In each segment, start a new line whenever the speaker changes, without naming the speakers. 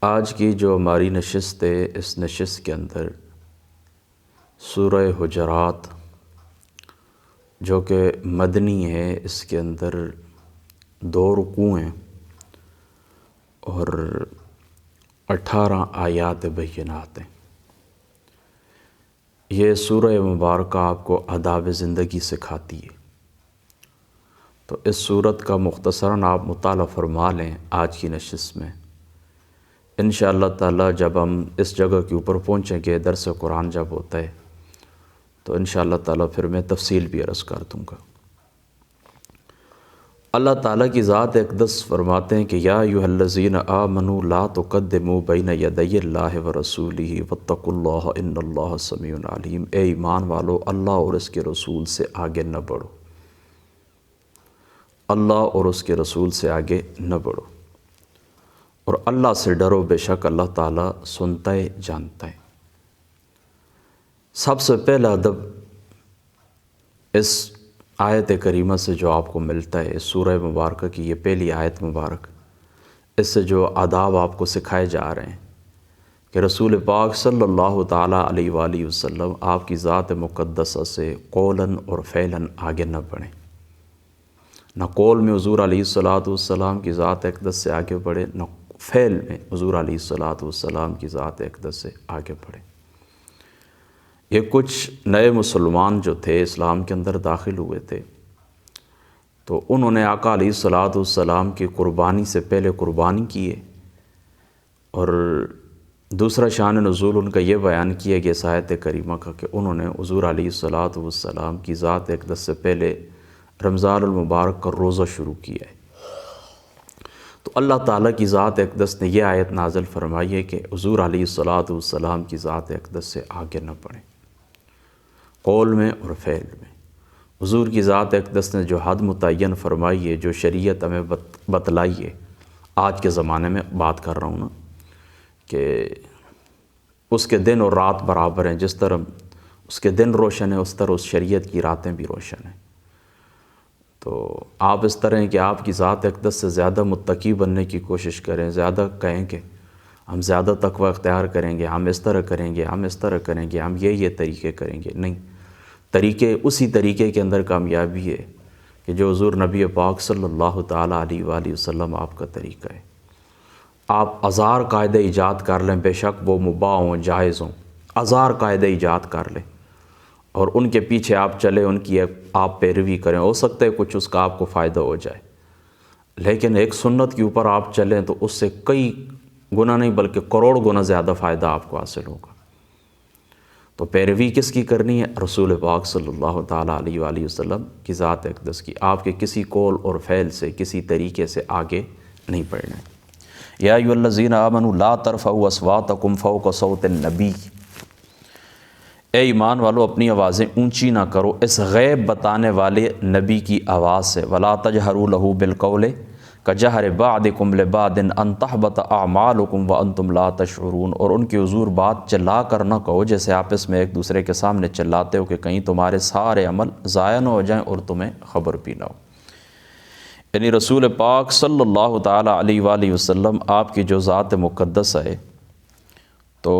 آج کی جو ہماری نشست ہے، اس نشست کے اندر سورہ حجرات جو کہ مدنی ہے، اس کے اندر 2 رکوع ہیں اور 18 آیات بینات ہیں۔ یہ سورہ مبارکہ آپ کو آداب زندگی سکھاتی ہے، تو اس سورت کا مختصراً آپ مطالعہ فرما لیں آج کی نشست میں۔ انشاءاللہ تعالی جب ہم اس جگہ کے اوپر پہنچیں گے، درس قرآن جب ہوتا ہے، تو انشاءاللہ تعالی پھر میں تفصیل بھی عرض کر دوں گا۔ اللہ تعالیٰ کی ذات اقدس فرماتے ہیں کہ یا ایھا الذین آمنوا لا تقدموا بین یدی اللہ ورسولہ واتقوا اللہ ان اللہ سمیع علیم۔ اے ایمان والو، اللہ اور اس کے رسول سے آگے نہ بڑھو، اللہ اور اس کے رسول سے آگے نہ بڑھو، اور اللہ سے ڈرو، بے شک اللہ تعالیٰ سنتا ہے، جانتا ہے۔ سب سے پہلا ادب اس آیت کریمہ سے جو آپ کو ملتا ہے، اس سورہ مبارکہ کی یہ پہلی آیت مبارک، اس سے جو آداب آپ کو سکھائے جا رہے ہیں کہ رسول پاک صلی اللہ تعالیٰ علیہ وآلہ وسلم آپ کی ذات مقدسہ سے قولاً اور فعلاً آگے نہ بڑھیں۔ نہ قول میں حضور علیہ السلام کی ذات اقدس سے آگے بڑھے، نہ فعل میں حضور علیہ السلام کی ذات اقدس سے آگے بڑھے۔ یہ کچھ نئے مسلمان جو تھے، اسلام کے اندر داخل ہوئے تھے، تو انہوں نے آقا علیہ السلام کی قربانی سے پہلے قربانی کی ہے، اور دوسرا شان نزول ان کا یہ بیان کیا گیا اس آیت کریمہ کا کہ انہوں نے حضور علیہ السلام کی ذات اقدس سے پہلے رمضان المبارک کا روزہ شروع کیا ہے۔ تو اللہ تعالیٰ کی ذات اقدس نے یہ آیت نازل فرمائی ہے کہ حضور علیہ السلام کی ذات اقدس سے آگے نہ بڑھیں، قول میں اور فعل میں۔ حضور کی ذات اقدس نے جو حد متعین فرمائی ہے، جو شریعت ہمیں بتلائی ہے، آج کے زمانے میں بات کر رہا ہوں نا، کہ اس کے دن اور رات برابر ہیں، جس طرح اس کے دن روشن ہیں اس طرح اس شریعت کی راتیں بھی روشن ہیں۔ تو آپ اس طرح ہیں کہ آپ کی ذات اقدس سے زیادہ متقی بننے کی کوشش کریں، زیادہ کہیں کہ ہم زیادہ تقوی اختیار کریں گے، ہم اس طرح کریں گے، ہم اس طرح کریں گے، ہم یہ طریقے کریں گے۔ نہیں، طریقے اسی طریقے کے اندر کامیابی ہے کہ جو حضور نبی پاک صلی اللہ تعالیٰ علیہ وآلہ وسلم آپ کا طریقہ ہے۔ آپ ہزار قاعدے ایجاد کر لیں، بے شک وہ مباح ہوں، جائز ہوں، ہزار قاعدے ایجاد کر لیں اور ان کے پیچھے آپ چلیں، ان کی آپ پیروی کریں، ہو سکتا ہے کچھ اس کا آپ کو فائدہ ہو جائے، لیکن ایک سنت کے اوپر آپ چلیں تو اس سے کئی گنا نہیں بلکہ کروڑ گنا زیادہ فائدہ آپ کو حاصل ہوگا۔ تو پیروی کس کی کرنی ہے؟ رسول پاک صلی اللہ تعالیٰ علیہ وآلہ وسلم کی ذات اقدس کی۔ آپ کے کسی قول اور فعل سے، کسی طریقے سے آگے نہیں بڑھنا ہے۔ یا ایھا الذین آمنوا لا ترفعوا اصواتکم فوق صوت النبی۔ اے ایمان والو، اپنی آوازیں اونچی نہ کرو اس غیب بتانے والے نبی کی آواز سے۔ ولا تجہروا لہ بالقول کجہر بعضکم لبعض ان تحبط اعمالکم وانتم لا تشعرون۔ اور ان کے حضور بات چلا کر نہ کہو جیسے آپس میں ایک دوسرے کے سامنے چلاتے ہو کہ کہیں تمہارے سارے عمل ضائع نہ ہو جائیں اور تمہیں خبر بھی نہ ہو۔ یعنی رسول پاک صلی اللہ تعالیٰ علیہ وآلہ وسلم آپ کی جو ذات مقدس ہے، تو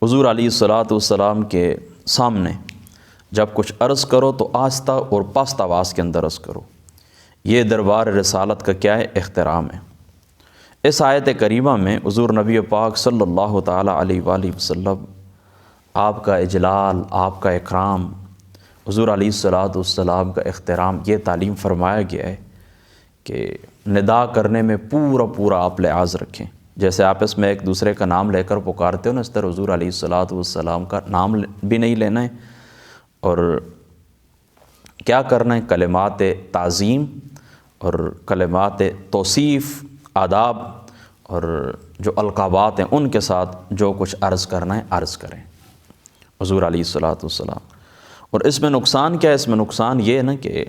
حضور علیہ السلام کے سامنے جب کچھ عرض کرو تو آہستہ اور پست آواز کے اندر عرض کرو۔ یہ دربار رسالت کا کیا ہے؟ احترام ہے۔ اس آیت کریمہ میں حضور نبی پاک صلی اللہ تعالیٰ علیہ وآلہ وسلم آپ کا اجلال، آپ کا اکرام، حضور علیہ السلام کا احترام، یہ تعلیم فرمایا گیا ہے کہ ندا کرنے میں پورا آپ لحاظ رکھیں۔ جیسے آپس میں ایک دوسرے کا نام لے کر پکارتے ہو نا، اس طرح حضور علیہ السلام کا نام بھی نہیں لینا ہے، اور کیا کرنا ہے؟ کلمات تعظیم اور کلمات توصیف، آداب اور جو القابات ہیں ان کے ساتھ جو کچھ عرض کرنا ہے عرض کریں حضور علیہ السلام۔ اور اس میں نقصان کیا ہے؟ اس میں نقصان یہ ہے نا کہ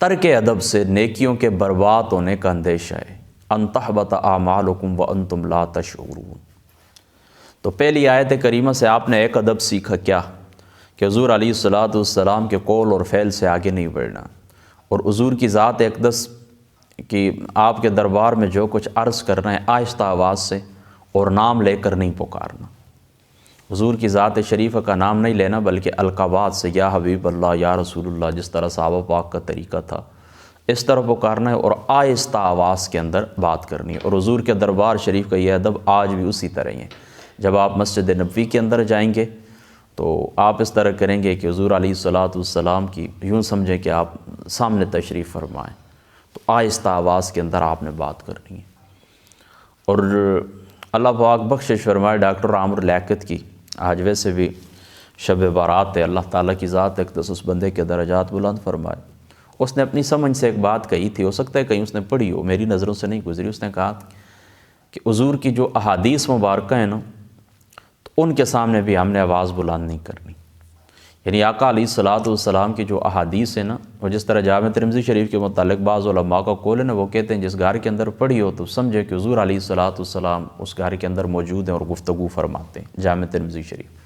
ترک ادب سے نیکیوں کے برباد ہونے کا اندیشہ ہے۔ ان تحبط اعمالکم وانتم لا تشعرون۔ تو پہلی آیت کریمہ سے آپ نے ایک ادب سیکھا، کیا؟ کہ حضور علیہ السلام کے قول اور فعل سے آگے نہیں بڑھنا، اور حضور کی ذات اقدس کہ آپ کے دربار میں جو کچھ عرض کرنا ہے آہستہ آواز سے اور نام لے کر نہیں پکارنا، حضور کی ذات شریفہ کا نام نہیں لینا بلکہ القابات سے، یا حبیب اللہ، یا رسول اللہ، جس طرح صحابہ پاک کا طریقہ تھا اس طرح پکارنا ہے اور آہستہ آواز کے اندر بات کرنی ہے۔ اور حضور کے دربار شریف کا یہ ادب آج بھی اسی طرح ہی ہے۔ جب آپ مسجد نبوی کے اندر جائیں گے تو آپ اس طرح کریں گے کہ حضور علیہ الصلاۃ والسلام کی یوں سمجھیں کہ آپ سامنے تشریف فرمائیں، تو آہستہ آواز کے اندر آپ نے بات کرنی ہے۔ اور اللہ پاک بخشش فرمائے ڈاکٹر عامر لیاقت کی، آج ویسے بھی شب بارات ہے، اللہ تعالیٰ کی ذات اقدس اس بندے کے درجات بلند فرمائے۔ اس نے اپنی سمجھ سے ایک بات کہی تھی، ہو سکتا ہے کہیں اس نے پڑھی ہو، میری نظروں سے نہیں گزری۔ اس نے کہا کہ حضور کی جو احادیث مبارکہ ہیں نا، تو ان کے سامنے بھی ہم نے آواز بلند نہیں کرنی۔ یعنی آقا علیہ الصلاۃ والسلام کی جو احادیث ہیں نا، وہ جس طرح جامع ترمذی شریف کے متعلق بعض علماء کا قول ہے نا، وہ کہتے ہیں جس گھر کے اندر پڑھی ہو تو سمجھے کہ حضور علیہ الصلاۃ والسلام اس گھر کے اندر موجود ہیں اور گفتگو فرماتے ہیں۔ جامع ترمذی شریف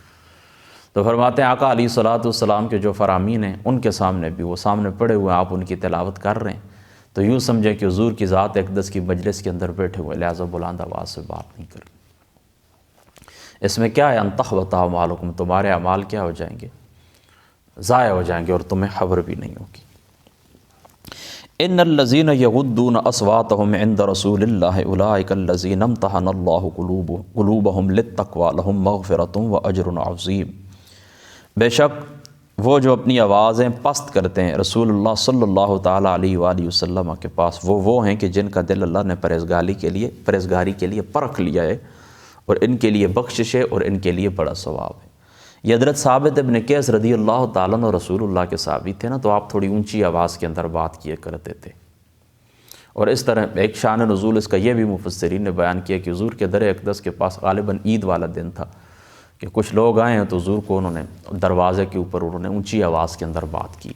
تو فرماتے ہیں آقا علیہ الصلاۃ والسلام کے جو فرامین ہیں ان کے سامنے بھی، وہ سامنے پڑے ہوئے آپ ان کی تلاوت کر رہے ہیں، تو یوں سمجھیں کہ حضور کی ذات اقدس کی مجلس کے اندر بیٹھے ہوئے، لہٰذا بلند آواز سے بات نہیں کرنی۔ اس میں کیا ہے؟ ان تحبط اعمالکم، تمہارے اعمال کیا ہو جائیں گے؟ ضائع ہو جائیں گے اور تمہیں خبر بھی نہیں ہوگی۔ ان الذین یغضون اصواتهم عند رسول اللہ اولئک الذین امتحن اللہ قلوبهم للتقوی لهم مغفرۃ واجر عظیم۔ بے شک وہ جو اپنی آوازیں پست کرتے ہیں رسول اللہ صلی اللہ تعالیٰ علیہ وآلہ وسلم کے پاس، وہ ہیں کہ جن کا دل اللہ نے پرہیزگاری کے لیے پرکھ لیا ہے، اور ان کے لیے بخشش ہے اور ان کے لیے بڑا ثواب ہے۔ یہ حضرت ثابت ابن قیس رضی اللہ تعالیٰ عنہ رسول اللہ کے صحابی تھے نا، تو آپ تھوڑی اونچی آواز کے اندر بات کیے کرتے تھے۔ اور اس طرح ایک شان نزول اس کا یہ بھی مفسرین نے بیان کیا کہ حضور کے در اقدس کے پاس غالباً عید والا دن تھا کہ کچھ لوگ آئے ہیں تو حضور کو انہوں نے دروازے کے اوپر انہوں نے اونچی آواز کے اندر بات کی۔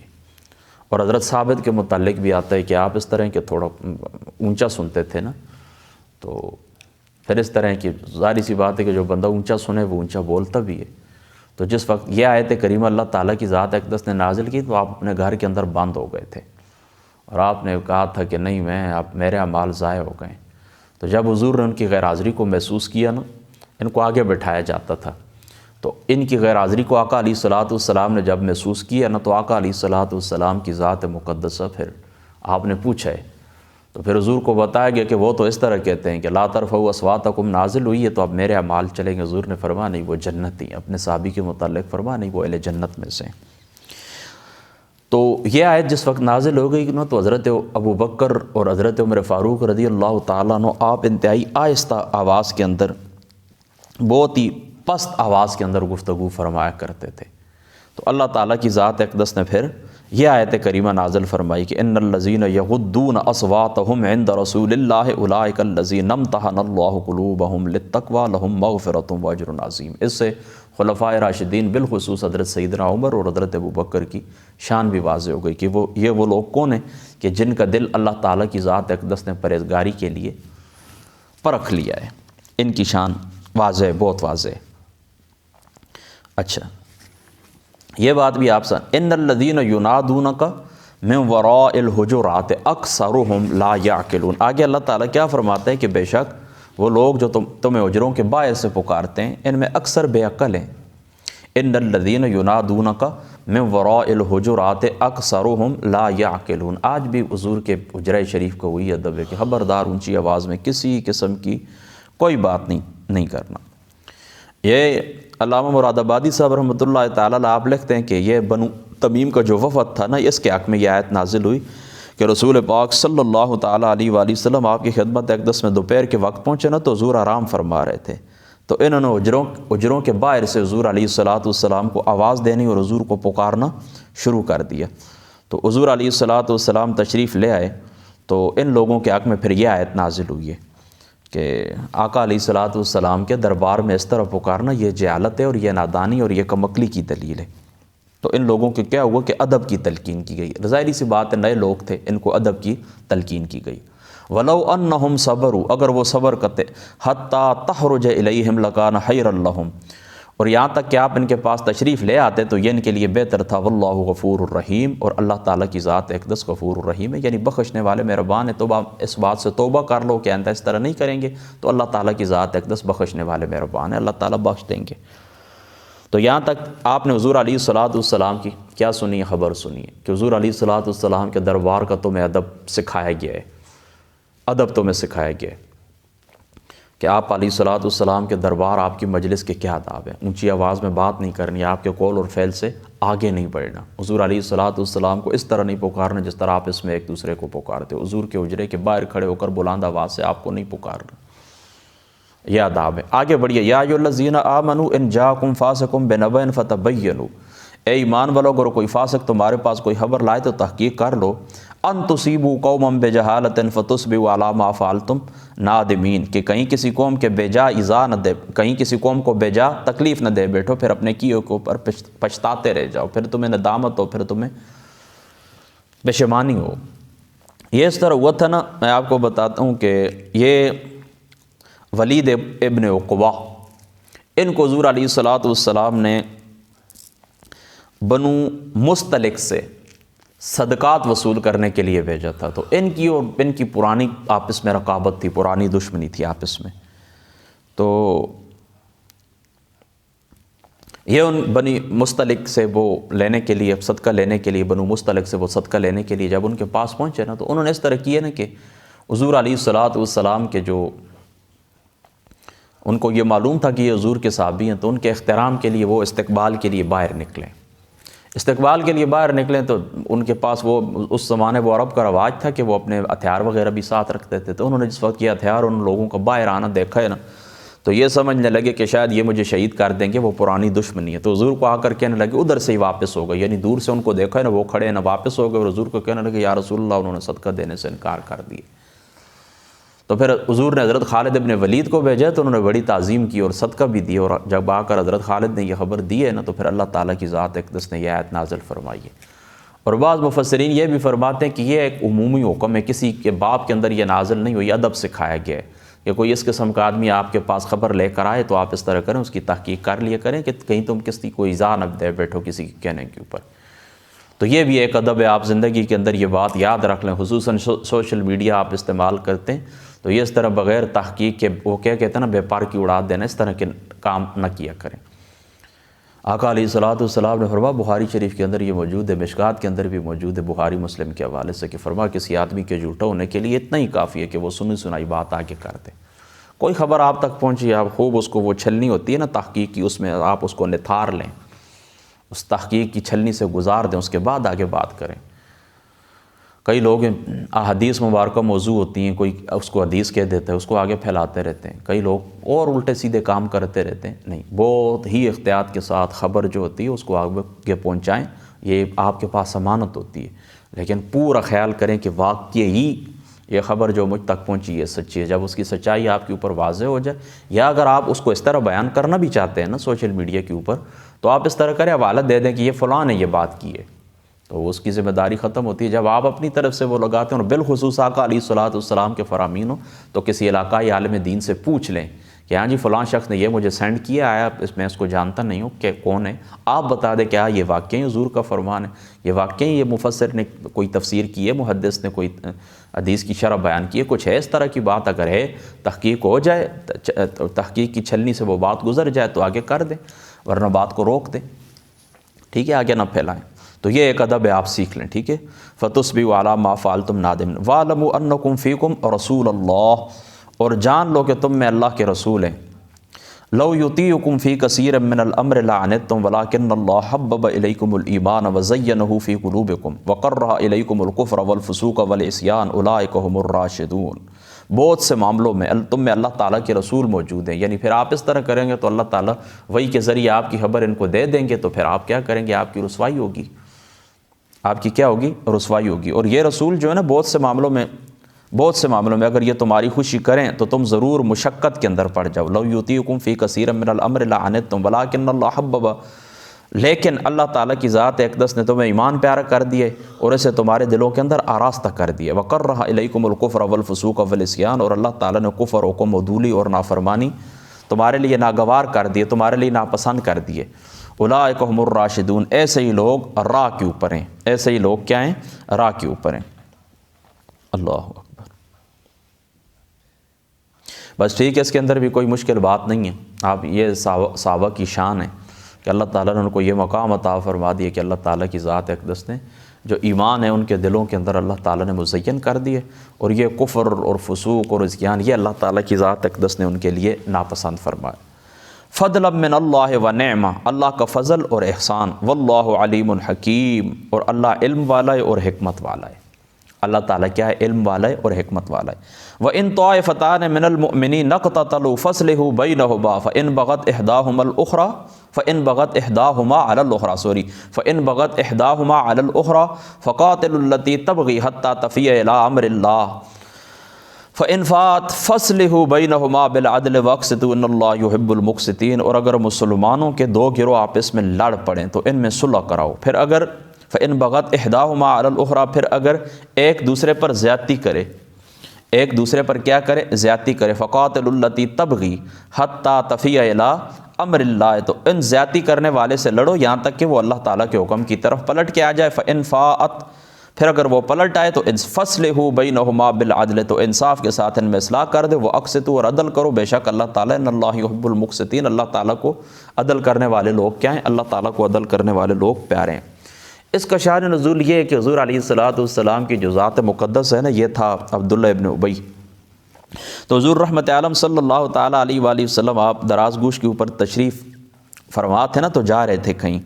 اور حضرت ثابت کے متعلق بھی آتا ہے کہ آپ اس طرح کے تھوڑا اونچا سنتے تھے نا، تو پھر اس طرح کی ظاہری سی بات ہے کہ جو بندہ اونچا سنے وہ اونچا بولتا بھی ہے۔ تو جس وقت یہ آیت کریمہ اللہ تعالیٰ کی ذات اقدس نے نازل کی تو آپ اپنے گھر کے اندر بند ہو گئے تھے، اور آپ نے کہا تھا کہ نہیں میرے اعمال ضائع ہو گئے۔ تو جب حضور نے ان کی غیر حاضری کو محسوس کیا نا، ان کو آگے بٹھایا جاتا تھا، تو ان کی غیر حاضری کو آقا علیہ الصلاۃ والسلام نے جب محسوس کیا نا، تو آقا علیہ الصلاۃ والسلام کی ذات مقدسہ پھر آپ نے پوچھا ہے، تو پھر حضور کو بتایا گیا کہ وہ تو اس طرح کہتے ہیں کہ لا ترفعوا اصواتکم نازل ہوئی ہے، تو اب میرے اعمال چلیں گے۔ حضور نے فرمایا نہیں، وہ جنتی ہیں، اپنے صحابی کے متعلق فرمایا نہیں، وہ اہل جنت میں سے ہیں۔ تو یہ آیت جس وقت نازل ہو گئی نا، تو حضرت ابو بکر اور حضرت عمر فاروق رضی اللہ تعالیٰ عنہ آپ انتہائی آہستہ آواز کے اندر، بہت ہی پست آواز کے اندر گفتگو فرمایا کرتے تھے۔ تو اللہ تعالیٰ کی ذات اقدس نے پھر یہ آیت کریمہ نازل فرمائی کہ ان الذین یغضون اصواتهم عند رسول اللہ اولئک الذین امتحن اللہ قلوبهم للتقوی لهم مغفرۃ واجر عظیم۔ اس سے خلفائے راشدین بالخصوص حضرت سیدنا عمر اور حضرت ابو بکر کی شان بھی واضح ہو گئی کہ وہ لوگ کون ہیں کہ جن کا دل اللہ تعالیٰ کی ذات اقدس نے پرہیزگاری کے لیے پرکھ لیا ہے۔ ان کی شان واضح ہے، بہت واضح ہے۔ اچھا، یہ بات بھی آپ ان الذین ینادونک من وراء الحجرات اکثرهم لا یعقلون۔ آگے اللہ تعالیٰ کیا فرماتے ہیں کہ بے شک وہ لوگ جو تمہیں حجروں کے باعث سے پکارتے ہیں ان میں اکثر بے عقل ہیں۔ ان الذین ینادونک من وراء الحجرات اکثرهم لا یعقلون۔ آج بھی حضور کے حجرہ شریف کو وہی ادب ہے کہ خبردار اونچی آواز میں کسی قسم کی کوئی بات نہیں کرنا۔ یہ علامہ مراد آبادی صاحب رحمۃ اللہ تعالیٰ آپ لکھتے ہیں کہ یہ بنو تمیم کا جو وفد تھا نا، اس کے حق میں یہ آیت نازل ہوئی کہ رسول پاک صلی اللہ تعالیٰ علیہ وآلہ وسلم آپ کی خدمت اقدس میں دوپہر کے وقت پہنچے نا، تو حضور آرام فرما رہے تھے، تو انہوں نے حجروں کے باہر سے حضور علیہ الصلاۃ والسلام کو آواز دینی اور حضور کو پکارنا شروع کر دیا۔ تو حضور علیہ الصلاۃ والسلام تشریف لے آئے، تو ان لوگوں کے حق میں پھر یہ آیت نازل ہوئی ہے کہ آقا علیہ الصلاۃ والسلام کے دربار میں اس طرح پکارنا یہ جہالت ہے اور یہ نادانی اور یہ کم عقلی کی دلیل ہے۔ تو ان لوگوں کے کیا ہوا کہ ادب کی تلقین کی گئی۔ ظاہری سی بات ہے، نئے لوگ تھے، ان کو ادب کی تلقین کی گئی۔ وَلَوْ أَنَّهُمْ صَبَرُوا، اگر وہ صبر کرتے، حَتَّى تَخْرُجَ إِلَيْهِمْ لَكَانَ خَيْرًا لَهُمْ، اور یہاں تک کہ آپ ان کے پاس تشریف لے آتے تو یہ ان کے لیے بہتر تھا۔ واللہ غفور الرحیم، اور اللہ تعالیٰ کی ذات اقدس غفور الرحیم ہے، یعنی بخشنے والے مہربان ہے۔ توبہ اس بات سے توبہ کر لو کہ آئندہ اس طرح نہیں کریں گے، تو اللہ تعالیٰ کی ذات اقدس بخشنے والے مہربان ہے، اللہ تعالیٰ بخش دیں گے۔ تو یہاں تک آپ نے حضور علیہ السلام کی کیا سنی ہے، خبر سنی ہے کہ حضور علیہ السلام کے دربار کا تمہیں ادب سکھایا گیا ہے، ادب تمہیں سکھایا گیا ہے کہ آپ علیہ السلام کے دربار، آپ کی مجلس کے کیا آداب ہیں۔ اونچی آواز میں بات نہیں کرنی، آپ کے قول اور فعل سے آگے نہیں بڑھنا، حضور علیہ السلام کو اس طرح نہیں پکارنا جس طرح آپ اس میں ایک دوسرے کو پکارتے، حضور کے حجرے کے باہر کھڑے ہو کر بلند آواز سے آپ کو نہیں پکارنا، یہ آداب ہے۔ آگے بڑھیے، یا ایھا الذین آمنوا ان جاءکم فاسق بنبأ فتبینوا، اے ایمان والو اگر کوئی فاسق تمہارے پاس کوئی خبر لائے تو تحقیق کر لو، ان تصیبوا قوما بجہالۃ فتصبحوا علی ما فعلتم نادمین، کہ کہیں کسی قوم کے بے جا ایذا نہ دے، کہیں کسی قوم کو بے جا تکلیف نہ دے بیٹھو، پھر اپنے کیے کے اوپر پچھتاتے رہ جاؤ، پھر تمہیں ندامت ہو، پھر تمہیں پشیمانی ہو۔ یہ اس طرح ہوا تھا نا، میں آپ کو بتاتا ہوں کہ یہ ولید ابن عقبہ، ان کو حضور علیہ السلام نے بنو مستلق سے صدقات وصول کرنے کے لیے بھیجا تھا، تو ان کی اور ان کی پرانی آپس میں رقابت تھی، پرانی دشمنی تھی آپس میں، تو یہ ان بنی مستلق سے وہ لینے کے لیے، صدقہ لینے کے لیے، بنو مستلق سے وہ صدقہ لینے کے لیے جب ان کے پاس پہنچے نا، تو انہوں نے اس طرح کیا نا کہ حضور علیہ السلام کے جو، ان کو یہ معلوم تھا کہ یہ حضور کے صحابی ہیں، تو ان کے احترام کے لیے وہ استقبال کے لیے باہر نکلیں، استقبال کے لیے باہر نکلیں تو ان کے پاس وہ اس زمانے وہ عرب کا رواج تھا کہ وہ اپنے ہتھیار وغیرہ بھی ساتھ رکھتے تھے، تو انہوں نے جس وقت یہ ہتھیار ان لوگوں کا باہر آنا دیکھا ہے نا، تو یہ سمجھنے لگے کہ شاید یہ مجھے شہید کر دیں گے، وہ پرانی دشمنی ہے، تو حضور کو آ کر کہنے لگے ادھر سے ہی واپس ہو گئے، یعنی دور سے ان کو دیکھا ہے نا وہ کھڑے ہیں نا، واپس ہو گئے، اور حضور کو کہنے لگے یا رسول اللہ، انہوں نے صدقہ دینے سے انکار کر دیا۔ تو پھر حضور نے حضرت خالد ابن ولید کو بھیجا، تو انہوں نے بڑی تعظیم کی اور صدقہ بھی دی، اور جب آ کر حضرت خالد نے یہ خبر دی ہے نا، تو پھر اللہ تعالیٰ کی ذات اقدس نے یہ آیت نازل فرمائی ہے۔ اور بعض مفسرین یہ بھی فرماتے ہیں کہ یہ ایک عمومی حکم ہے، کسی کے باپ کے اندر یہ نازل نہیں ہوئی، ادب سکھایا گیا ہے کہ کوئی اس قسم کا آدمی آپ کے پاس خبر لے کر آئے تو آپ اس طرح کریں، اس کی تحقیق کر لیا کریں کہ کہیں تم کسی کو ایذا نہ دے بیٹھو کسی کے کہنے کے اوپر۔ تو یہ بھی ایک ادب ہے، آپ زندگی کے اندر یہ بات یاد رکھ لیں، خصوصاً سوشل میڈیا آپ استعمال کرتے ہیں تو یہ اس طرح بغیر تحقیق کے، وہ کیا کہتے ہیں نا، بے پار کی اڑا دینا، اس طرح کے کام نہ کیا کریں۔ آقا علیہ السلام نے فرمایا، بخاری شریف کے اندر یہ موجود ہے، مشکات کے اندر بھی موجود ہے، بخاری مسلم کے حوالے سے، کہ فرمایا کسی آدمی کے جھوٹا ہونے کے لیے اتنا ہی کافی ہے کہ وہ سنی سنائی بات آگے کر دے، کوئی خبر آپ تک پہنچی، آپ خوب اس کو، وہ چھلنی ہوتی ہے نا تحقیق کی، اس میں آپ اس کو نتھار لیں، اس تحقیق کی چھلنی سے گزار دیں، اس کے بعد آگے بات کریں۔ کئی لوگ احادیث مبارکہ موضوع ہوتی ہیں، کوئی اس کو حدیث کہہ دیتا ہے، اس کو آگے پھیلاتے رہتے ہیں، کئی لوگ اور الٹے سیدھے کام کرتے رہتے ہیں، نہیں، بہت ہی احتیاط کے ساتھ خبر جو ہوتی ہے اس کو آگے پہنچائیں، یہ آپ کے پاس امانت ہوتی ہے، لیکن پورا خیال کریں کہ واقعی یہ خبر جو مجھ تک پہنچی ہے سچی ہے۔ جب اس کی سچائی آپ کے اوپر واضح ہو جائے، یا اگر آپ اس کو اس طرح بیان کرنا بھی چاہتے ہیں نا سوشل میڈیا کے اوپر، تو آپ اس طرح کریں، حوالہ دے دیں کہ یہ فلاں نے یہ بات کی ہے، تو اس کی ذمہ داری ختم ہوتی ہے۔ جب آپ اپنی طرف سے وہ لگاتے ہیں، اور بالخصوص آقا علیہ السلام کے فرامین ہو، تو کسی علاقائی عالم دین سے پوچھ لیں کہ ہاں جی فلاں شخص نے یہ مجھے سینڈ کیا ہے، میں اس کو جانتا نہیں ہوں کہ کون ہے، آپ بتا دیں کہ ہاں یہ واقعی حضور کا فرمان ہے، یہ واقعی یہ مفسر نے کوئی تفسیر کی ہے، محدث نے کوئی حدیث کی شرح بیان کی ہے، کچھ ہے اس طرح کی بات، اگر ہے تحقیق ہو جائے، تحقیق کی چھلنی سے وہ بات گزر جائے تو آگے کر دیں، ورنہ بات کو روک دیں، ٹھیک ہے، آگے نہ پھیلائیں۔ تو یہ ایک ادب ہے، آپ سیکھ لیں، ٹھیک ہے۔ فَتُصْبِحُوا عَلَىٰ مَا فَعَلْتُمْ نَادِمِينَ وَاعْلَمُوا أَنَّكُمْ فِيكُمْ رَسُولَ اللَّهِ، اور جان لو کہ تم میں اللہ کے رسول ہیں۔ لَوْ يُطِيعُكُمْ فِي كَثِيرٍ مِّنَ الْأَمْرِ لَعَنِتُّمْ وَلَٰكِنَّ اللَّهَ حَبَّبَ إِلَيْكُمُ الْإِيمَانَ وَزَيَّنَهُ فِي قُلُوبِكُمْ وَكَرَّهَ إِلَيْكُمُ الْكُفْرَ وَالْفُسُوقَ وَالْعِصْيَانَ أُولَٰئِكَ هُمُ الرَّاشِدُونَ۔ بہت سے معاملوں میں تم میں اللہ تعالیٰ کے رسول موجود ہیں، یعنی پھر آپ اس طرح کریں گے تو اللہ تعالیٰ وحی کے ذریعے آپ کی خبر ان کو دے دیں گے، تو پھر آپ کیا کریں گے، آپ کی رسوائی ہوگی، آپ کی کیا ہوگی، رسوائی ہوگی۔ اور یہ رسول جو ہے نا بہت سے معاملوں میں اگر یہ تمہاری خوشی کریں تو تم ضرور مشقت کے اندر پڑ جاؤ۔ لو یطیعکم فی کثیر من الامر لعنتم ولکن اللہ حبب، لیکن اللہ تعالیٰ کی ذات اقدس نے تمہیں ایمان پیارا کر دیے اور اسے تمہارے دلوں کے اندر آراستہ کر دیا۔ وکرہ الیکم الکفر والفسوق والعصیان، اور اللہ تعالیٰ نے کفر، حکم، عدولی اور نافرمانی تمہارے لیے ناگوار کر دیے، تمہارے لیے ناپسند کر دیے۔ اولئک هم الراشدون، ایسے ہی لوگ راہ کے اوپر ہیں، ایسے ہی لوگ کیا ہیں؟ راہ کے اوپر ہیں۔ اللہ اکبر۔ بس ٹھیک ہے، اس کے اندر بھی کوئی مشکل بات نہیں ہے۔ آپ یہ صحابہ کی شان ہے کہ اللہ تعالیٰ نے ان کو یہ مقام عطا فرما دیا کہ اللہ تعالیٰ کی ذات اقدس نے جو ایمان ہے ان کے دلوں کے اندر اللہ تعالیٰ نے مزین کر دیے، اور یہ کفر اور فسوق اور عصیان یہ اللہ تعالیٰ کی ذات اقدس نے ان کے لیے ناپسند فرمایا۔ فضلا من اللہ و نعمہ، اللہ کا فضل اور احسان، واللہ علیم حکیم، اور اللہ علم والا ہے اور حکمت والا ہے۔ اللہ تعالیٰ کیا ہے؟ علم والا ہے اور حکمت والا ہے۔ وَإِن طَائِفَتَانِ مِنَ الْمُؤْمِنِينَ اقْتَتَلُوا فَأَصْلِحُوا بَيْنَهُمَا فَإِن بَغَتْ إِحْدَاهُمَا عَلَى الْأُخْرَى فَقَاتِلُوا الَّتِي تَبْغِي حَتَّى تَفِيَ إِلَىٰ أَمْرِ اللَّهِ فَإِن فَاءَتْ فَأَصْلِحُوا بَيْنَهُمَا بِالْعَدْلِ وَأَقْسِطُوا إِنَّ اللَّهَ يُحِبُّ الْمُقْسِطِينَ، اور اگر مسلمانوں کے دو گروہ آپس میں لڑ پڑیں تو ان میں صلح کراؤ۔ پھر اگر فَإِن بَغَتْ إِحْدَاهُمَا عَلَى الْأُخْرَى، پھر اگر ایک دوسرے پر زیادتی کرے، ایک دوسرے پر کیا کرے؟ زیادتی کرے۔ فَقَاتِلُوا الَّتِي تَبْغِي حَتَّى تَفِيَ إِلَىٰ أَمْرِ اللَّهِ، تو ان زیادتی کرنے والے سے لڑو یہاں تک کہ وہ اللہ تعالیٰ کے حکم کی طرف پلٹ کے آ جائے۔ فَإِن فَاءَتْ، پھر اگر وہ پلٹ آئے تو فَأَصْلِحُوا بَيْنَهُمَا بِالْعَدْلِ، تو انصاف کے ساتھ ان میں اصلاح کر دے۔ وَأَقْسِطُوا، اور عدل کرو، بے شک اللہ تعالیٰ ان اللہ يحب المقسطین، اللہ تعالیٰ کو عدل کرنے والے لوگ کیا ہیں؟ اللہ تعالیٰ کو عدل کرنے والے لوگ پیارے ہیں۔ اس کا شان نزول یہ ہے کہ حضور علیہ السلام کی جو ذات مقدس ہے نا، یہ تھا عبداللہ ابن ابی۔ تو حضور رحمت عالم صلی اللہ تعالیٰ علیہ وآلہ وسلم آپ دراز گوش کے اوپر تشریف فرما تھے نا، تو جا رہے تھے کہیں،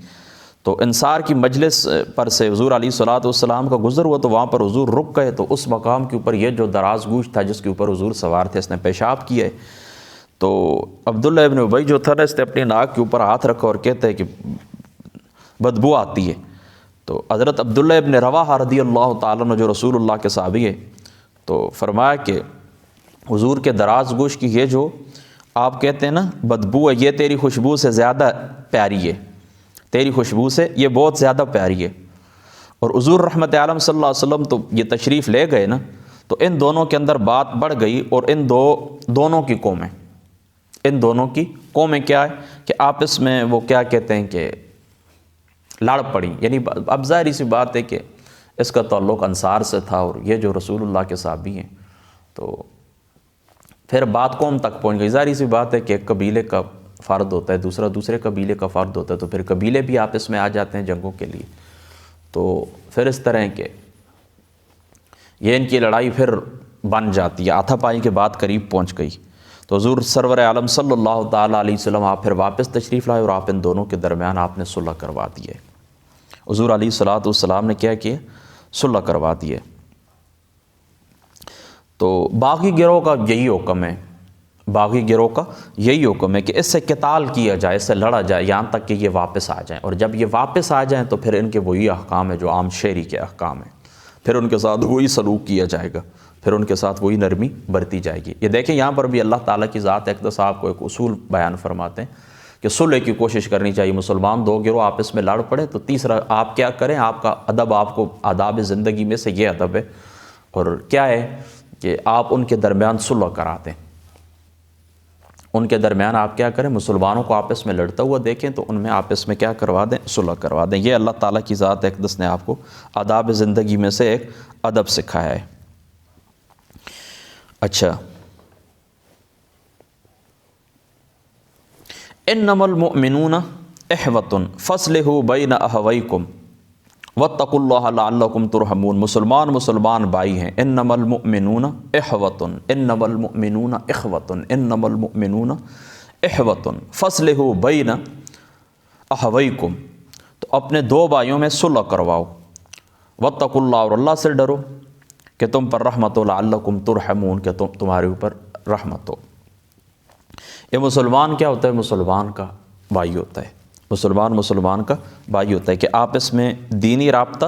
تو انصار کی مجلس پر سے حضور علیہ السلام کا گزر ہوا، تو وہاں پر حضور رک گئے۔ تو اس مقام کے اوپر یہ جو دراز گوش تھا جس کے اوپر حضور سوار تھے، اس نے پیشاب کیا ہے۔ تو عبداللہ ابن ابی جو تھا نا، اس نے اپنی ناک کے اوپر ہاتھ رکھا اور کہتے ہیں کہ بدبو آتی ہے۔ تو حضرت عبداللہ ابن رواحہ رضی اللہ تعالیٰ عنہ جو رسول اللہ کے صحابی ہے، تو فرمایا کہ حضور کے دراز گوش کی یہ جو آپ کہتے ہیں نا بدبو ہے، یہ تیری خوشبو سے زیادہ پیاری ہے، تیری خوشبو سے یہ بہت زیادہ پیاری ہے۔ اور حضور رحمت عالم صلی اللہ علیہ وسلم تو یہ تشریف لے گئے نا، تو ان دونوں کے اندر بات بڑھ گئی، اور ان دونوں کی قومیں کیا ہے کہ آپس میں وہ کیا کہتے ہیں کہ لڑ پڑی۔ یعنی اب ظاہری سی بات ہے کہ اس کا تعلق انصار سے تھا، اور یہ جو رسول اللہ کے صحابی ہیں، تو پھر بات قوم تک پہنچ گئی۔ ظاہری سی بات ہے کہ ایک قبیلے کا فرد ہوتا ہے، دوسرا دوسرے قبیلے کا فرد ہوتا ہے، تو پھر قبیلے بھی آپس میں آ جاتے ہیں جنگوں کے لیے۔ تو پھر اس طرح کہ یہ ان کی لڑائی پھر بن جاتی ہے، ہاتھا پائی کے بعد قریب پہنچ گئی۔ تو حضور سرور عالم صلی اللہ تعالیٰ علیہ وسلم آپ پھر واپس تشریف لائے، اور آپ ان دونوں کے درمیان آپ نے صلح کروا دی ہے۔ حضور علیہ السلام نے کیا کیا؟ صلح کروا دی ہے۔ تو باغی گروہ کا یہی حکم ہے، باغی گروہ کا یہی حکم ہے کہ اس سے قتال کیا جائے، اس سے لڑا جائے یہاں تک کہ یہ واپس آ جائیں، اور جب یہ واپس آ جائیں تو پھر ان کے وہی احکام ہے جو عام شہری کے احکام ہیں، پھر ان کے ساتھ وہی سلوک کیا جائے گا، پھر ان کے ساتھ وہی نرمی برتی جائے گی۔ یہ دیکھیں یہاں پر بھی اللہ تعالیٰ کی ذات اقدس آپ کو ایک اصول بیان فرماتے ہیں کہ صلح کی کوشش کرنی چاہیے۔ مسلمان دو گروہ آپس میں لڑ پڑے تو تیسرا آپ کیا کریں؟ آپ کا ادب، آپ کو آداب زندگی میں سے یہ ادب ہے، اور کیا ہے کہ آپ ان کے درمیان صلح کرا دیں۔ ان کے درمیان آپ کیا کریں؟ مسلمانوں کو آپس میں لڑتا ہوا دیکھیں تو ان میں آپس میں کیا کروا دیں؟ صلح کروا دیں۔ یہ اللہ تعالیٰ کی ذات اقدس نے آپ کو آداب زندگی میں سے ایک ادب سکھایا ہے۔ اچھا، انما المؤمنون اخوۃ فاصلحوا بین اخویکم واتقوا اللہ لعلکم ترحمون۔ مسلمان بھائی ہیں۔ انما المؤمنون اخوۃ، انما المؤمنون اخوۃ، انما المؤمنون اخوۃ فاصلحوا بین اخویکم، تو اپنے دو بھائیوں میں صلح کرواؤ۔ واتقوا اللہ، اور اللہ سے ڈرو کہ تم پر رحمت ہو، لعلکم ترحمون، کہ تمہارے اوپر رحمت ہو۔ یہ مسلمان کیا ہوتا ہے؟ مسلمان کا بھائی ہوتا ہے، مسلمان کا بھائی ہوتا ہے کہ آپس میں دینی رابطہ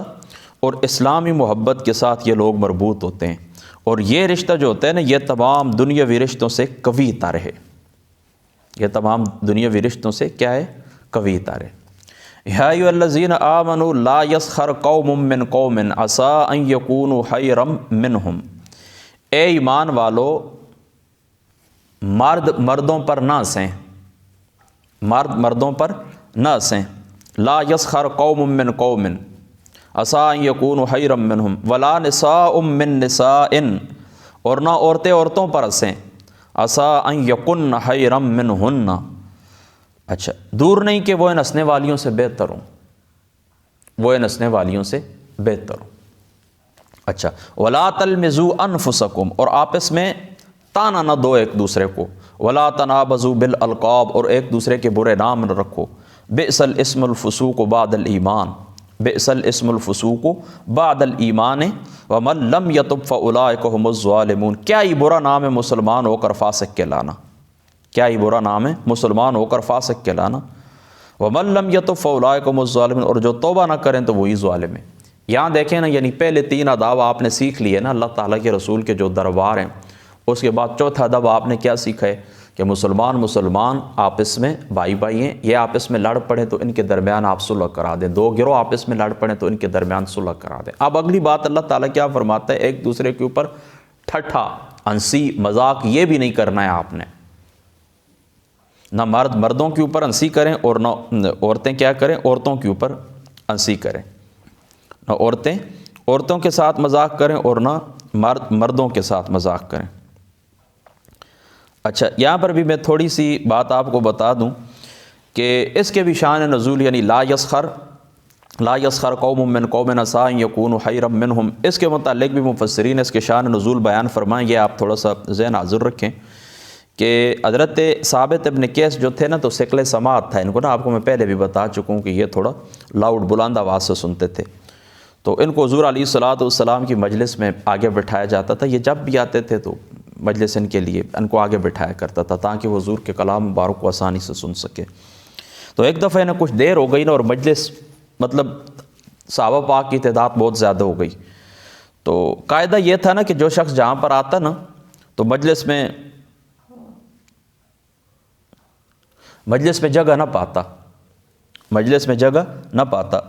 اور اسلامی محبت کے ساتھ یہ لوگ مربوط ہوتے ہیں، اور یہ رشتہ جو ہوتا ہے نا، یہ تمام دنیاوی رشتوں سے قوی تر ہے، یہ تمام دنیاوی رشتوں سے کیا ہے؟ قوی تر ہے۔ یا ایھا الذین آمنوا لا یسخر قوم من قوم عسى ان یکونوا خیرا منہم، اے ایمان والو مرد مردوں پر نہ ہنسیں، مرد مردوں پر نہ ہنسیں۔ لا یسخر قوم من قوم عسیٰ ان یکونوا خیرا منہم ولا نساء من نساء، اور نہ عورتیں عورتوں پر ہنسیں، عسیٰ ان یکن خیرا منہن، اچھا دور نہیں کہ وہ ان ہنسنے والیوں سے بہتر ہوں، وہ ان ہنسنے والیوں سے بہتر ہوں۔ اچھا ولا تلمزوا انفسکم، اور آپس میں تانا نہ دو ایک دوسرے کو، ولا تنابزوا بالالقاب، اور ایک دوسرے کے برے نام نہ رکھو۔ بئس الاسم الفسوق بعد الایمان، بئس الاسم الفسوق بعد الایمان ومن لم یتب فاولئک هم الظالمون، کیا ہی برا نام ہے مسلمان ہو کر فاسق کہلانا، کیا ہی برا نام ہے مسلمان ہو کر فاسق کہلانا۔ ومن لم یتب فاولئک هم الظالمون، اور جو توبہ نہ کریں تو وہی ظالم ہیں۔ یہاں دیکھیں نا، یعنی پہلے 3 آداب آپ نے سیکھ لیے نا اللہ تعالیٰ کے رسول کے جو دربار ہیں، اس کے بعد چوتھا ادب آپ نے کیا سیکھا ہے کہ مسلمان آپس میں بھائی بھائی ہیں، یہ آپس میں لڑ پڑیں تو ان کے درمیان آپ صلح کرا دیں، 2 گروہ آپس میں لڑ پڑیں تو ان کے درمیان صلح کرا دیں۔ اب اگلی بات اللہ تعالیٰ کیا فرماتا ہے، ایک دوسرے کے اوپر ٹھٹھا ہنسی مذاق یہ بھی نہیں کرنا ہے آپ نے، نہ مرد مردوں کے اوپر ہنسی کریں اور نہ عورتیں کیا کریں، عورتوں کے اوپر ہنسی کریں، نہ عورتیں عورتوں کے ساتھ مذاق کریں اور نہ مرد مردوں کے ساتھ مذاق کریں۔ اچھا یہاں پر بھی میں تھوڑی سی بات آپ کو بتا دوں کہ اس کے بھی شان نزول، یعنی لا یسخر قوم من قوم عسیٰ ان یکونوا خیرا منہم، اس کے متعلق بھی مفسرین اس کے شان نزول بیان فرمائیں۔ یہ آپ تھوڑا سا ذہن حاضر رکھیں کہ حضرت ثابت ابن قیس جو تھے نا تو ثقل سماعت تھا ان کو نا، آپ کو میں پہلے بھی بتا چکا ہوں کہ یہ تھوڑا لاؤڈ بلند آواز سے سنتے تھے، تو ان کو حضور علیہ الصلوۃ والسلام کی مجلس میں آگے بٹھایا جاتا تھا۔ یہ جب بھی آتے تھے تو مجلس ان کے لیے ان کو آگے بٹھایا کرتا تھا تاکہ وہ حضور کے کلام مبارک کو آسانی سے سن سکے۔ تو ایک دفعہ انہیں کچھ دیر ہو گئی نا، اور مجلس مطلب صحابہ پاک کی تعداد بہت زیادہ ہو گئی، تو قاعدہ یہ تھا نا کہ جو شخص جہاں پر آتا نا تو مجلس میں جگہ نہ پاتا، مجلس میں جگہ نہ پاتا،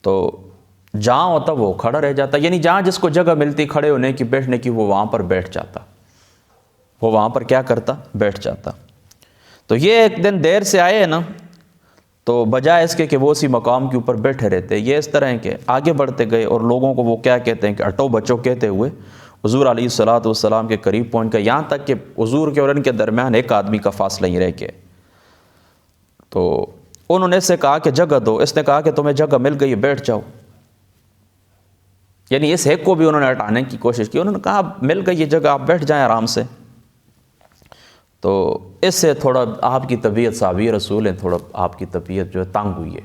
تو جہاں ہوتا وہ کھڑا رہ جاتا، یعنی جہاں جس کو جگہ ملتی کھڑے ہونے کی بیٹھنے کی وہ وہاں پر بیٹھ جاتا، وہ وہاں پر کیا کرتا، بیٹھ جاتا۔ تو یہ ایک دن دیر سے آئے نا، تو بجائے اس کے کہ وہ اسی مقام کے اوپر بیٹھے رہتے، یہ اس طرح کہ آگے بڑھتے گئے اور لوگوں کو وہ کیا کہتے ہیں کہ اٹو بچو کہتے ہوئے حضور علیہ الصلوۃ والسلام کے قریب پہنچ گئے، یہاں تک کہ حضور کے اور ان کے درمیان ایک آدمی کا فاصلہ ہی رہ گیا۔ تو انہوں نے اس سے کہا کہ جگہ دو، اس نے کہا کہ تمہیں جگہ مل گئی بیٹھ جاؤ، یعنی اس ایک کو بھی انہوں نے ہٹانے کی کوشش کی، انہوں نے کہا مل گئی یہ جگہ آپ بیٹھ جائیں آرام سے۔ تو اس سے تھوڑا آپ کی طبیعت صحابی رسول ہیں، تھوڑا آپ کی طبیعت جو ہے تنگ ہوئی ہے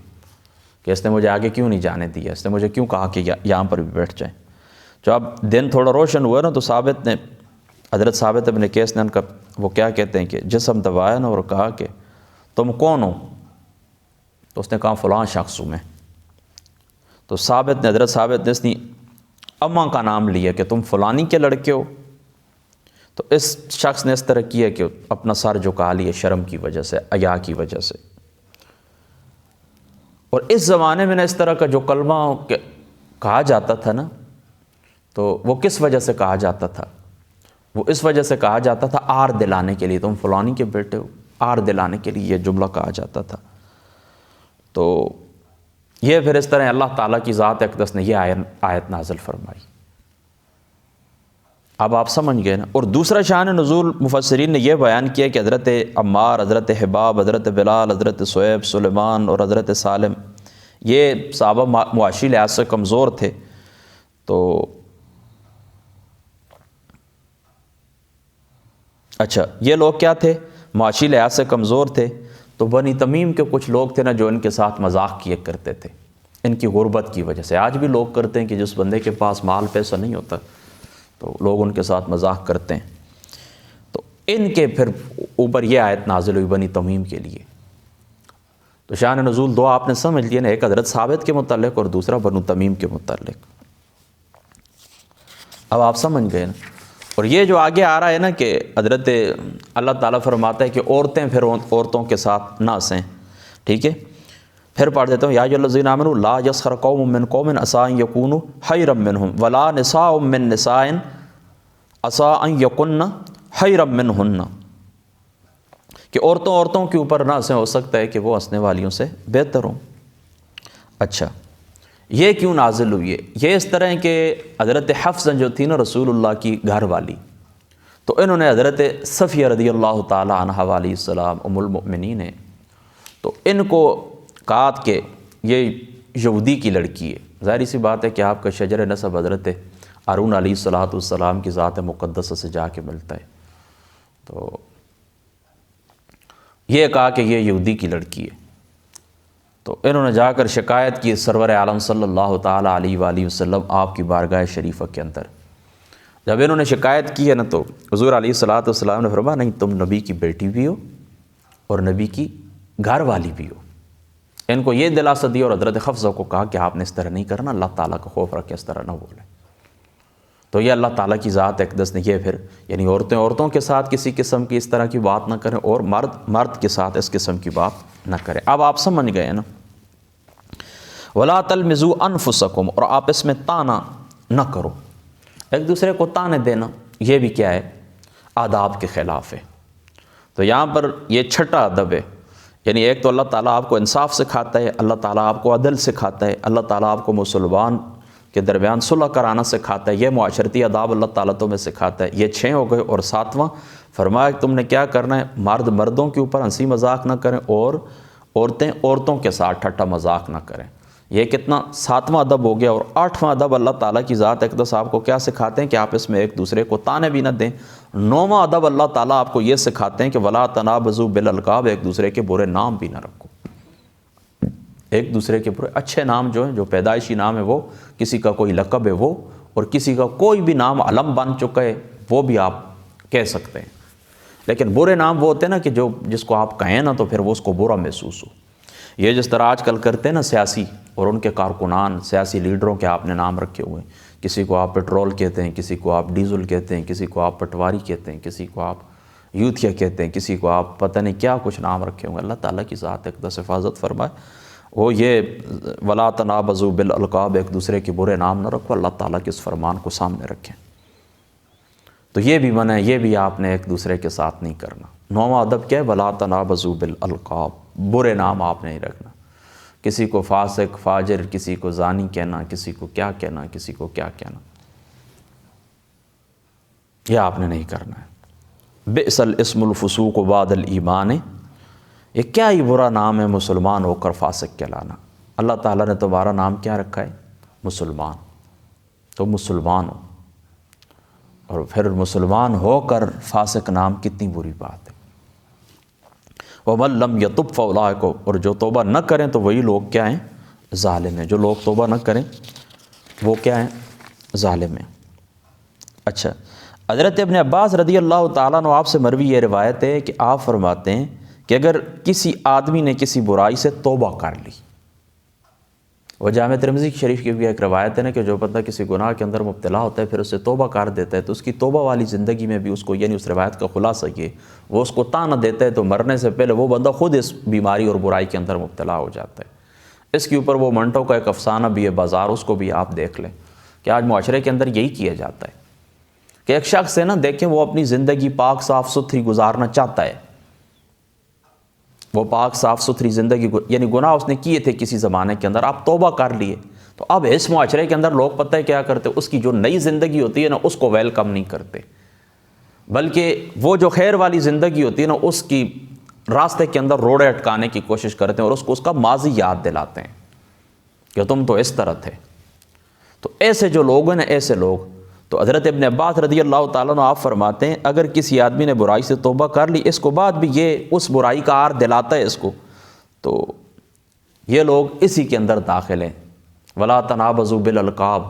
کہ اس نے مجھے آگے کیوں نہیں جانے دیا، اس نے مجھے کیوں کہا کہ یہاں پر بھی بیٹھ جائیں۔ جب دن تھوڑا روشن ہوا نا تو حضرت ثابت ابن قیس نے ان کا وہ کیا کہتے ہیں کہ جسم دبایا نا اور کہا کہ تم کون ہو؟ تو اس نے کہا فلاں شخص ہوں میں۔ تو حضرت ثابت نے اس نے اماں کا نام لیا کہ تم فلانی کے لڑکے ہو؟ تو اس شخص نے اس طرح کیا کہ اپنا سر جھکا لیا شرم کی وجہ سے، حیا کی وجہ سے۔ اور اس زمانے میں اس طرح کا جو کلمہ کہا جاتا تھا نا، تو وہ کس وجہ سے کہا جاتا تھا؟ وہ اس وجہ سے کہا جاتا تھا آر دلانے کے لیے، تم فلانی کے بیٹے ہو، آر دلانے کے لیے یہ جملہ کہا جاتا تھا۔ تو یہ پھر اس طرح اللہ تعالیٰ کی ذات اقدس نے یہ آیت نازل فرمائی۔ اب آپ سمجھ گئے نا۔ اور دوسرا شان نزول مفسرین نے یہ بیان کیا کہ حضرت عمار، حضرت حباب، حضرت بلال، حضرت صہیب، سلیمان اور حضرت سالم یہ صحابہ معاشی لحاظ سے کمزور تھے، تو اچھا یہ لوگ کیا تھے؟ معاشی لحاظ سے کمزور تھے۔ تو بنی تمیم کے کچھ لوگ تھے نا جو ان کے ساتھ مذاق کیا کرتے تھے ان کی غربت کی وجہ سے۔ آج بھی لوگ کرتے ہیں کہ جس بندے کے پاس مال پیسہ نہیں ہوتا تو لوگ ان کے ساتھ مذاق کرتے ہیں، تو ان کے پھر اوپر یہ آیت نازل ہوئی بنی تمیم کے لیے۔ تو شان نزول 2 آپ نے سمجھ لیے نا، ایک حضرت ثابت کے متعلق اور دوسرا بنو تمیم کے متعلق۔ اب آپ سمجھ گئے نا۔ اور یہ جو آگے آ رہا ہے نا کہ حضرت اللہ تعالیٰ فرماتا ہے کہ عورتیں پھر عورتوں کے ساتھ نہ ہنسیں، ٹھیک ہے؟ پھر پڑھ دیتا ہوں، یا ایھا الذین آمنوا لا یسخر قوم من قوم عسیٰ ان یکونوا خیرا منہم ولا نساء من نساء عسیٰ ان یکن خیرا منہن۔ کہ عورتوں کے اوپر نہ ہنسیں، ہو سکتا ہے کہ وہ ہنسنے والیوں سے بہتر ہوں۔ اچھا، یہ کیوں نازل ہوئی ہے؟ یہ اس طرح کہ حضرت حفصہ جو تھی نا رسول اللہ کی گھر والی، تو انہوں نے حضرت صفیہ رضی اللہ تعالی عنہ علیہ السلام ام المؤمنین ہیں، تو ان کو کہا کہ یہ یہودی کی لڑکی ہے۔ ظاہری سی بات ہے کہ آپ کا شجر نسب حضرت ہارون علیہ السلام کی ذات مقدسہ سے جا کے ملتا ہے، تو یہ کہا کہ یہ یہودی کی لڑکی ہے۔ تو انہوں نے جا کر شکایت کی سرور عالم صلی اللہ تعالیٰ علیہ وآلہ وسلم آپ کی بارگاہ شریفہ کے اندر۔ جب انہوں نے شکایت کی ہے نا، تو حضور علیہ السلام نے فرمایا نہیں، تم نبی کی بیٹی بھی ہو اور نبی کی گھر والی بھی ہو۔ ان کو یہ دلاسا دی اور حضرت حفصہ کو کہا کہ آپ نے اس طرح نہیں کرنا، اللہ تعالیٰ کا خوف رکھ کے اس طرح نہ بولیں۔ تو یہ اللہ تعالیٰ کی ذات اقدس نے یہ پھر یعنی عورتوں کے ساتھ کسی قسم کی اس طرح کی بات نہ کریں، اور مرد کے ساتھ اس قسم کی بات نہ کریں۔ اب آپ سمجھ گئے نا، وَلَا تَلْمِزُوا أَنفُسَكُمْ، اور آپ اس میں تانا نہ کرو، ایک دوسرے کو تانے دینا یہ بھی کیا ہے؟ آداب کے خلاف ہے۔ تو یہاں پر یہ چھٹا ادب ہے، یعنی ایک تو اللہ تعالیٰ آپ کو انصاف سکھاتا ہے، اللہ تعالیٰ آپ کو عدل سکھاتا ہے، اللہ تعالیٰ آپ کو مسلمان کے درمیان صلح کرانا سکھاتا ہے، یہ معاشرتی آداب اللہ تعالیٰ تمہیں سکھاتا ہے۔ یہ 6 ہو گئے، اور 7واں فرمایا کہ تم نے کیا کرنا ہے، مرد مردوں کے اوپر ہنسی مذاق نہ کریں، اور عورتیں عورتوں کے ساتھ ٹھٹا مذاق نہ کریں۔ یہ کتنا 7واں ادب ہو گیا۔ اور 8واں ادب اللہ تعالیٰ کی ذات اقدس آپ کو کیا سکھاتے ہیں کہ آپ اس میں ایک دوسرے کو تانے بھی نہ دیں۔ 9واں ادب اللہ تعالیٰ آپ کو یہ سکھاتے ہیں کہ وَلَا تَنَابَزُوا بِالْأَلْقَابِ، ایک دوسرے کے برے نام بھی نہ رکھو۔ ایک دوسرے کے برے اچھے نام جو ہیں، جو پیدائشی نام ہے وہ، کسی کا کوئی لقب ہے وہ، اور کسی کا کوئی بھی نام علم بن چکا ہے وہ بھی آپ کہہ سکتے ہیں، لیکن برے نام وہ ہوتے ہیں نا کہ جس کو آپ کہیں نا تو پھر وہ اس کو برا محسوس ہو۔ یہ جس طرح آج کل کرتے ہیں نا سیاسی اور ان کے کارکنان، سیاسی لیڈروں کے آپ نے نام رکھے ہوئے ہیں، کسی کو آپ پیٹرول کہتے ہیں، کسی کو آپ ڈیزل کہتے ہیں، کسی کو آپ پٹواری کہتے ہیں، کسی کو آپ یوتھیا کہتے ہیں، کسی کو آپ پتہ نہیں کیا کچھ نام رکھے ہوئے۔ اللہ تعالیٰ کی ذات اقدس حفاظت فرمائے، وہ یہ وَلَا تَنَابَزُوا بِالْأَلْقَابِ، ایک دوسرے کے برے نام نہ رکھو، اللہ تعالیٰ کے اس فرمان کو سامنے رکھیں۔ تو یہ بھی منع ہے، یہ بھی آپ نے ایک دوسرے کے ساتھ نہیں کرنا۔ 9واں ادب کیا ہے؟ وَلَا تَنَابَزُوا بِالْأَلْقَابِ، برے نام آپ نہیں رکھنا، کسی کو فاسق فاجر، کسی کو زانی کہنا، کسی کو کیا کہنا، کسی کو کیا کہنا، یہ آپ نے نہیں کرنا ہے۔ بئس الاسم الفسوق بعد الایمان، یہ کیا ہی برا نام ہے مسلمان ہو کر فاسق کہلانا۔ اللہ تعالیٰ نے تمہارا نام کیا رکھا ہے؟ مسلمان۔ تو مسلمان ہو، اور پھر مسلمان ہو کر فاسق نام، کتنی بری بات ہے۔ وَمَن لَّمْ يَتُبْ فَأُولَٰئِکَ، اور جو توبہ نہ کریں تو وہی لوگ کیا ہیں؟ ظالم ہیں۔ جو لوگ توبہ نہ کریں وہ کیا ہیں؟ ظالم ہیں۔ اچھا، حضرت ابن عباس رضی اللہ تعالیٰ عنہ آپ سے مروی یہ روایت ہے کہ آپ فرماتے ہیں کہ اگر کسی آدمی نے کسی برائی سے توبہ کر لی، وہ جامع ترمذی شریف کی بھی ایک روایت ہے نا کہ جو بندہ کسی گناہ کے اندر مبتلا ہوتا ہے پھر اسے توبہ کر دیتا ہے، تو اس کی توبہ والی زندگی میں بھی اس کو، یعنی اس روایت کا خلاصہ یہ، وہ اس کو تانا دیتا ہے تو مرنے سے پہلے وہ بندہ خود اس بیماری اور برائی کے اندر مبتلا ہو جاتا ہے۔ اس کے اوپر وہ منٹوں کا ایک افسانہ بھی ہے بازار، اس کو بھی آپ دیکھ لیں کہ آج معاشرے کے اندر یہی کیا جاتا ہے کہ ایک شخص ہے نا، دیکھیں وہ اپنی زندگی پاک صاف ستھری گزارنا چاہتا ہے، وہ پاک صاف ستھری زندگی، یعنی گناہ اس نے کیے تھے کسی زمانے کے اندر، آپ توبہ کر لیے، تو اب اس معاشرے کے اندر لوگ پتہ ہے کیا کرتے، اس کی جو نئی زندگی ہوتی ہے نا اس کو ویلکم نہیں کرتے، بلکہ وہ جو خیر والی زندگی ہوتی ہے نا اس کی راستے کے اندر روڑے اٹکانے کی کوشش کرتے ہیں اور اس کو اس کا ماضی یاد دلاتے ہیں کہ تم تو اس طرح تھے۔ تو ایسے جو لوگ ہیں نا، ایسے لوگ، تو حضرت ابن عباس رضی اللہ تعالیٰ عنہ آپ فرماتے ہیں اگر کسی آدمی نے برائی سے توبہ کر لی، اس کو بعد بھی یہ اس برائی کا عار دلاتا ہے اس کو، تو یہ لوگ اسی کے اندر داخل ہیں۔ وَلَا تَنَابَزُوا بِالْأَلْقَابِ،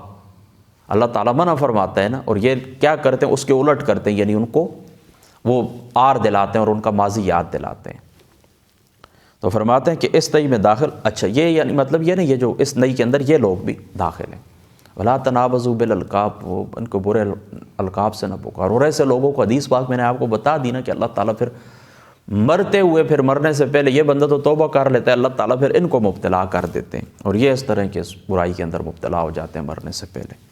اللہ تعالیٰ منع فرماتا ہے نا، اور یہ کیا کرتے ہیں؟ اس کے الٹ کرتے ہیں، یعنی ان کو وہ عار دلاتے ہیں اور ان کا ماضی یاد دلاتے ہیں۔ تو فرماتے ہیں کہ اس نئی میں داخل، اچھا یہ یعنی مطلب یہ نہیں، یہ جو اس نئی کے اندر یہ لوگ بھی داخل ہیں۔ وَلَا تَنَابَزُوا بِالْأَلْقَابِ، وہ ان کو برے القاب سے نہ پکارو۔ اور ایسے لوگوں کو حدیث پاک میں نے آپ کو بتا دی نا کہ اللہ تعالیٰ پھر مرتے ہوئے، پھر مرنے سے پہلے یہ بندہ تو توبہ کر لیتا ہے، اللہ تعالیٰ پھر ان کو مبتلا کر دیتے ہیں، اور یہ اس طرح کے اس برائی کے اندر مبتلا ہو جاتے ہیں مرنے سے پہلے۔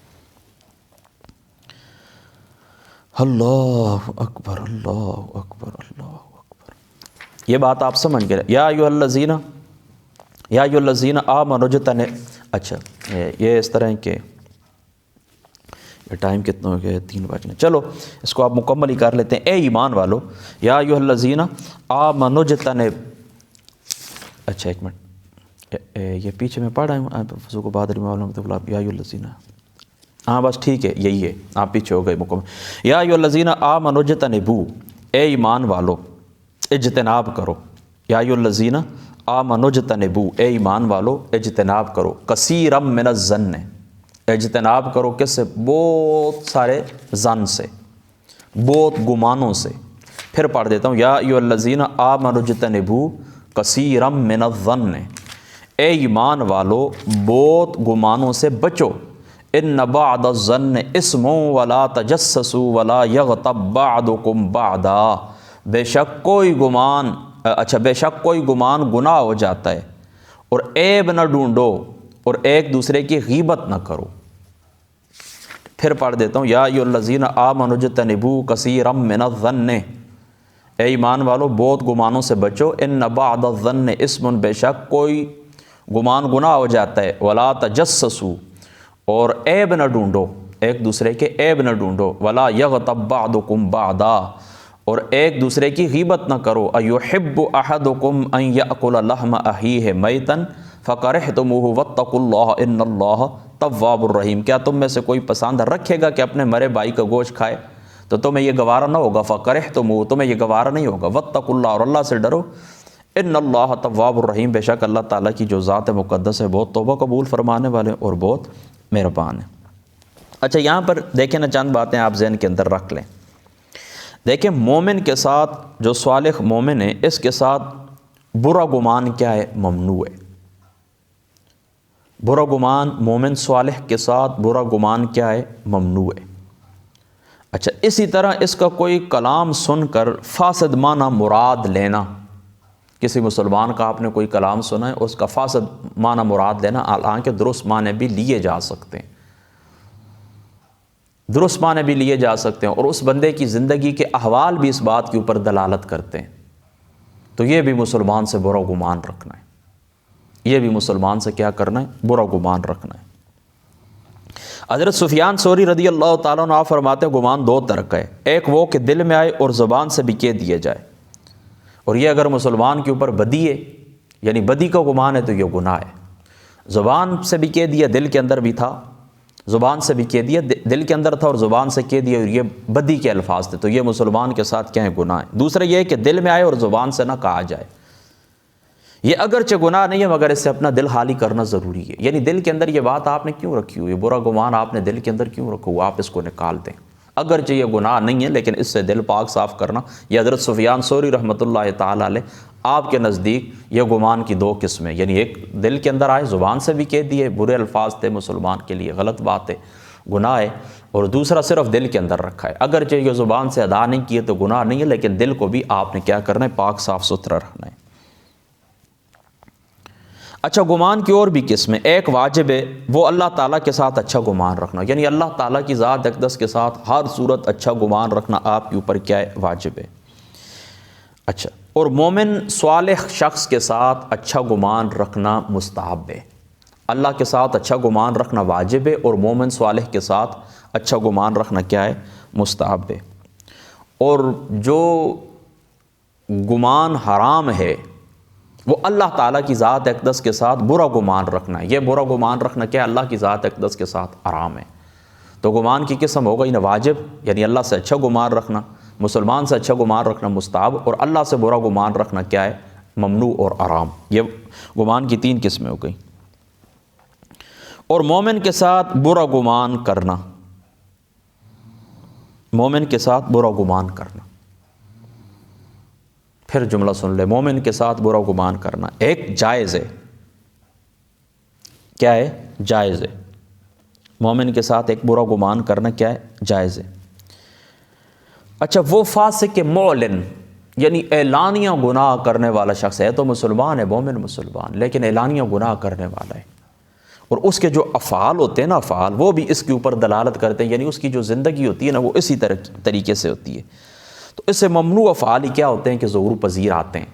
اللہ اکبر، اللہ اکبر، اللہ اکبر۔ یہ بات آپ سمجھ گئے. یا ایھا الذین آمنوا اچھا یہ اس طرح کہ ٹائم کتنا ہو گیا ہے؟ 3 بجنے. چلو اس کو آپ مکمل ہی کر لیتے ہیں. اے ایمان والو، یا ایھا الذین آمنوا اچھا ایک منٹ، یہ پیچھے میں پڑھ رہا ہوں فضو کو بادری معلوم یا ایھا الذین، ہاں بس ٹھیک ہے یہی ہے، آپ پیچھے ہو گئے مکمل. یا ایھا الذین آمنوا اجتنبوا، اے ایمان والو اجتناب کرو. یا ایھا الذین آمنوا اجتنبوا، اے ایمان والو اجتناب کرو. کثیرا من الظن، اجتناب کرو کس سے؟ بہت سارے ظن سے، بہت گمانوں سے. پھر پڑھ دیتا ہوں. یا ایھا الذین آمنوا اجتنبوا کثیرا من الظن، اے ایمان والو بہت گمانوں سے بچو. ان بعض الظن اسم ولا تجسسوا ولا یغتب بعضکم بعضا، بے شک کوئی گمان گناہ ہو جاتا ہے، اور عیب نہ ڈھونڈو اور ایک دوسرے کی غیبت نہ کرو. پھر پڑھ دیتا ہوں. یا ایھا الذین آمنوا اجتنبوا کثیرا من الظن، اے ایمان والو بہت گمانوں سے بچو. ان بعض الظن اسم، بے شک کوئی گمان گناہ ہو جاتا ہے. ولا تجسسوا، اور عیب نہ ڈھونڈو، ایک دوسرے کے عیب نہ ڈھونڈو. ولا یغتب بعضکم بعضا، اور ایک دوسرے کی غیبت نہ کرو. ایحب احدکم ان یأکل لحم اخیہ میتا فکرہتموہ واتقوا اللہ ان اللہ تواب الرحیم. کیا تم میں سے کوئی پسند رکھے گا کہ اپنے مرے بھائی کا گوشت کھائے تو تمہیں یہ گوارا نہ ہوگا. فکرہتموہ، تمہیں یہ گوارا نہیں ہوگا. واتقوا اللہ، اور اللہ سے ڈرو. ان اللہ تواب الرحیم، بے شک اللہ تعالیٰ کی جو ذات مقدس ہے بہت توبہ قبول فرمانے والے اور بہت مہربان ہے. اچھا یہاں پر دیکھیں نا، چند باتیں آپ ذہن کے اندر رکھ لیں. دیکھیں مومن کے ساتھ، جو صالح مومن ہے، اس کے ساتھ برا گمان کیا ہے؟ ممنوع ہے. برا گمان، مومن صالح کے ساتھ برا گمان کیا ہے؟ ممنوع ہے. اچھا اسی طرح اس کا کوئی کلام سن کر فاسد معنی مراد لینا، کسی مسلمان کا آپ نے کوئی کلام سنا ہے، اس کا فاسد معنی مراد لینا، حالانکہ درست معنی بھی لیے جا سکتے ہیں، درست معنی بھی لیے جا سکتے ہیں، اور اس بندے کی زندگی کے احوال بھی اس بات کے اوپر دلالت کرتے ہیں. تو یہ بھی مسلمان سے برا گمان رکھنا ہے، یہ بھی مسلمان سے کیا کرنا ہے؟ برا گمان رکھنا ہے. حضرت سفیان ثوری رضی اللہ تعالیٰ عنہ فرماتے ہیں گمان 2 طرح کا ہے. ایک وہ کہ دل میں آئے اور زبان سے بھی کہہ دیا جائے، اور یہ اگر مسلمان کے اوپر بدی ہے، یعنی بدی کا گمان ہے، تو یہ گناہ ہے. زبان سے بھی کہہ دیا، دل کے اندر بھی تھا، زبان سے بھی کہہ دیا، دل کے اندر تھا اور زبان سے کہہ دیا، اور یہ بدی کے الفاظ تھے، تو یہ مسلمان کے ساتھ کیا ہے؟ گناہ ہے. دوسرا یہ ہے کہ دل میں آئے اور زبان سے نہ کہا جائے. یہ اگرچہ گناہ نہیں ہے مگر اس سے اپنا دل خالی کرنا ضروری ہے. یعنی دل کے اندر یہ بات آپ نے کیوں رکھی ہوئی ہے؟ برا گمان آپ نے دل کے اندر کیوں رکھا ہوا؟ آپ اس کو نکال دیں. اگرچہ یہ گناہ نہیں ہے لیکن اس سے دل پاک صاف کرنا. یہ حضرت سفیان ثوری رحمۃ اللہ تعالیٰ علیہ آپ کے نزدیک یہ گمان کی 2 قسمیں، یعنی ایک دل کے اندر آئے، زبان سے بھی کہہ دیے، برے الفاظ تھے مسلمان کے لیے، غلط بات ہے، گناہ ہے، اور دوسرا صرف دل کے اندر رکھا ہے. اگرچہ یہ زبان سے ادا نہیں کیے تو گناہ نہیں ہے، لیکن دل کو بھی آپ نے کیا کرنا ہے؟ پاک صاف ستھرا رکھنا ہے. اچھا گمان کی اور بھی قسمیں. ایک واجب ہے، وہ اللہ تعالیٰ کے ساتھ اچھا گمان رکھنا، یعنی اللہ تعالیٰ کی ذات اقدس کے ساتھ ہر صورت اچھا گمان رکھنا آپ کے اوپر کیا ہے؟ واجب ہے. اچھا، اور مومن صالح شخص کے ساتھ اچھا گمان رکھنا مستحب ہے. اللہ کے ساتھ اچھا گمان رکھنا واجب ہے، اور مومن صالح کے ساتھ اچھا گمان رکھنا کیا ہے؟ مستحب ہے. اور جو گمان حرام ہے وہ اللہ تعالیٰ کی ذات اقدس کے ساتھ برا گمان رکھنا ہے. یہ برا گمان رکھنا کیا ہے؟ اللہ کی ذات اقدس کے ساتھ حرام ہے. تو گمان کی قسم ہوگا نا واجب، یعنی اللہ سے اچھا گمان رکھنا، مسلمان سے اچھا گمان رکھنا مستحب، اور اللہ سے برا گمان رکھنا کیا ہے؟ ممنوع اور حرام. یہ گمان کی 3 قسمیں ہو گئی. اور مومن کے ساتھ برا گمان کرنا، مومن کے ساتھ برا گمان کرنا. پھر جملہ سن لے، مومن کے ساتھ برا گمان کرنا ایک جائز ہے. کیا ہے؟ جائز ہے. مومن کے ساتھ ایک برا گمان کرنا کیا ہے؟ جائز ہے. اچھا وہ فاسق معلن، یعنی اعلانیہ گناہ کرنے والا شخص ہے، تو مسلمان ہے، مومن مسلمان، لیکن اعلانیہ گناہ کرنے والا ہے، اور اس کے جو افعال ہوتے ہیں نا، افعال وہ بھی اس کے اوپر دلالت کرتے ہیں، یعنی اس کی جو زندگی ہوتی ہے نا وہ اسی طریقے سے ہوتی ہے. تو اس سے ممنوع افعال ہی کیا ہوتے ہیں کہ ظہور پذیر آتے ہیں.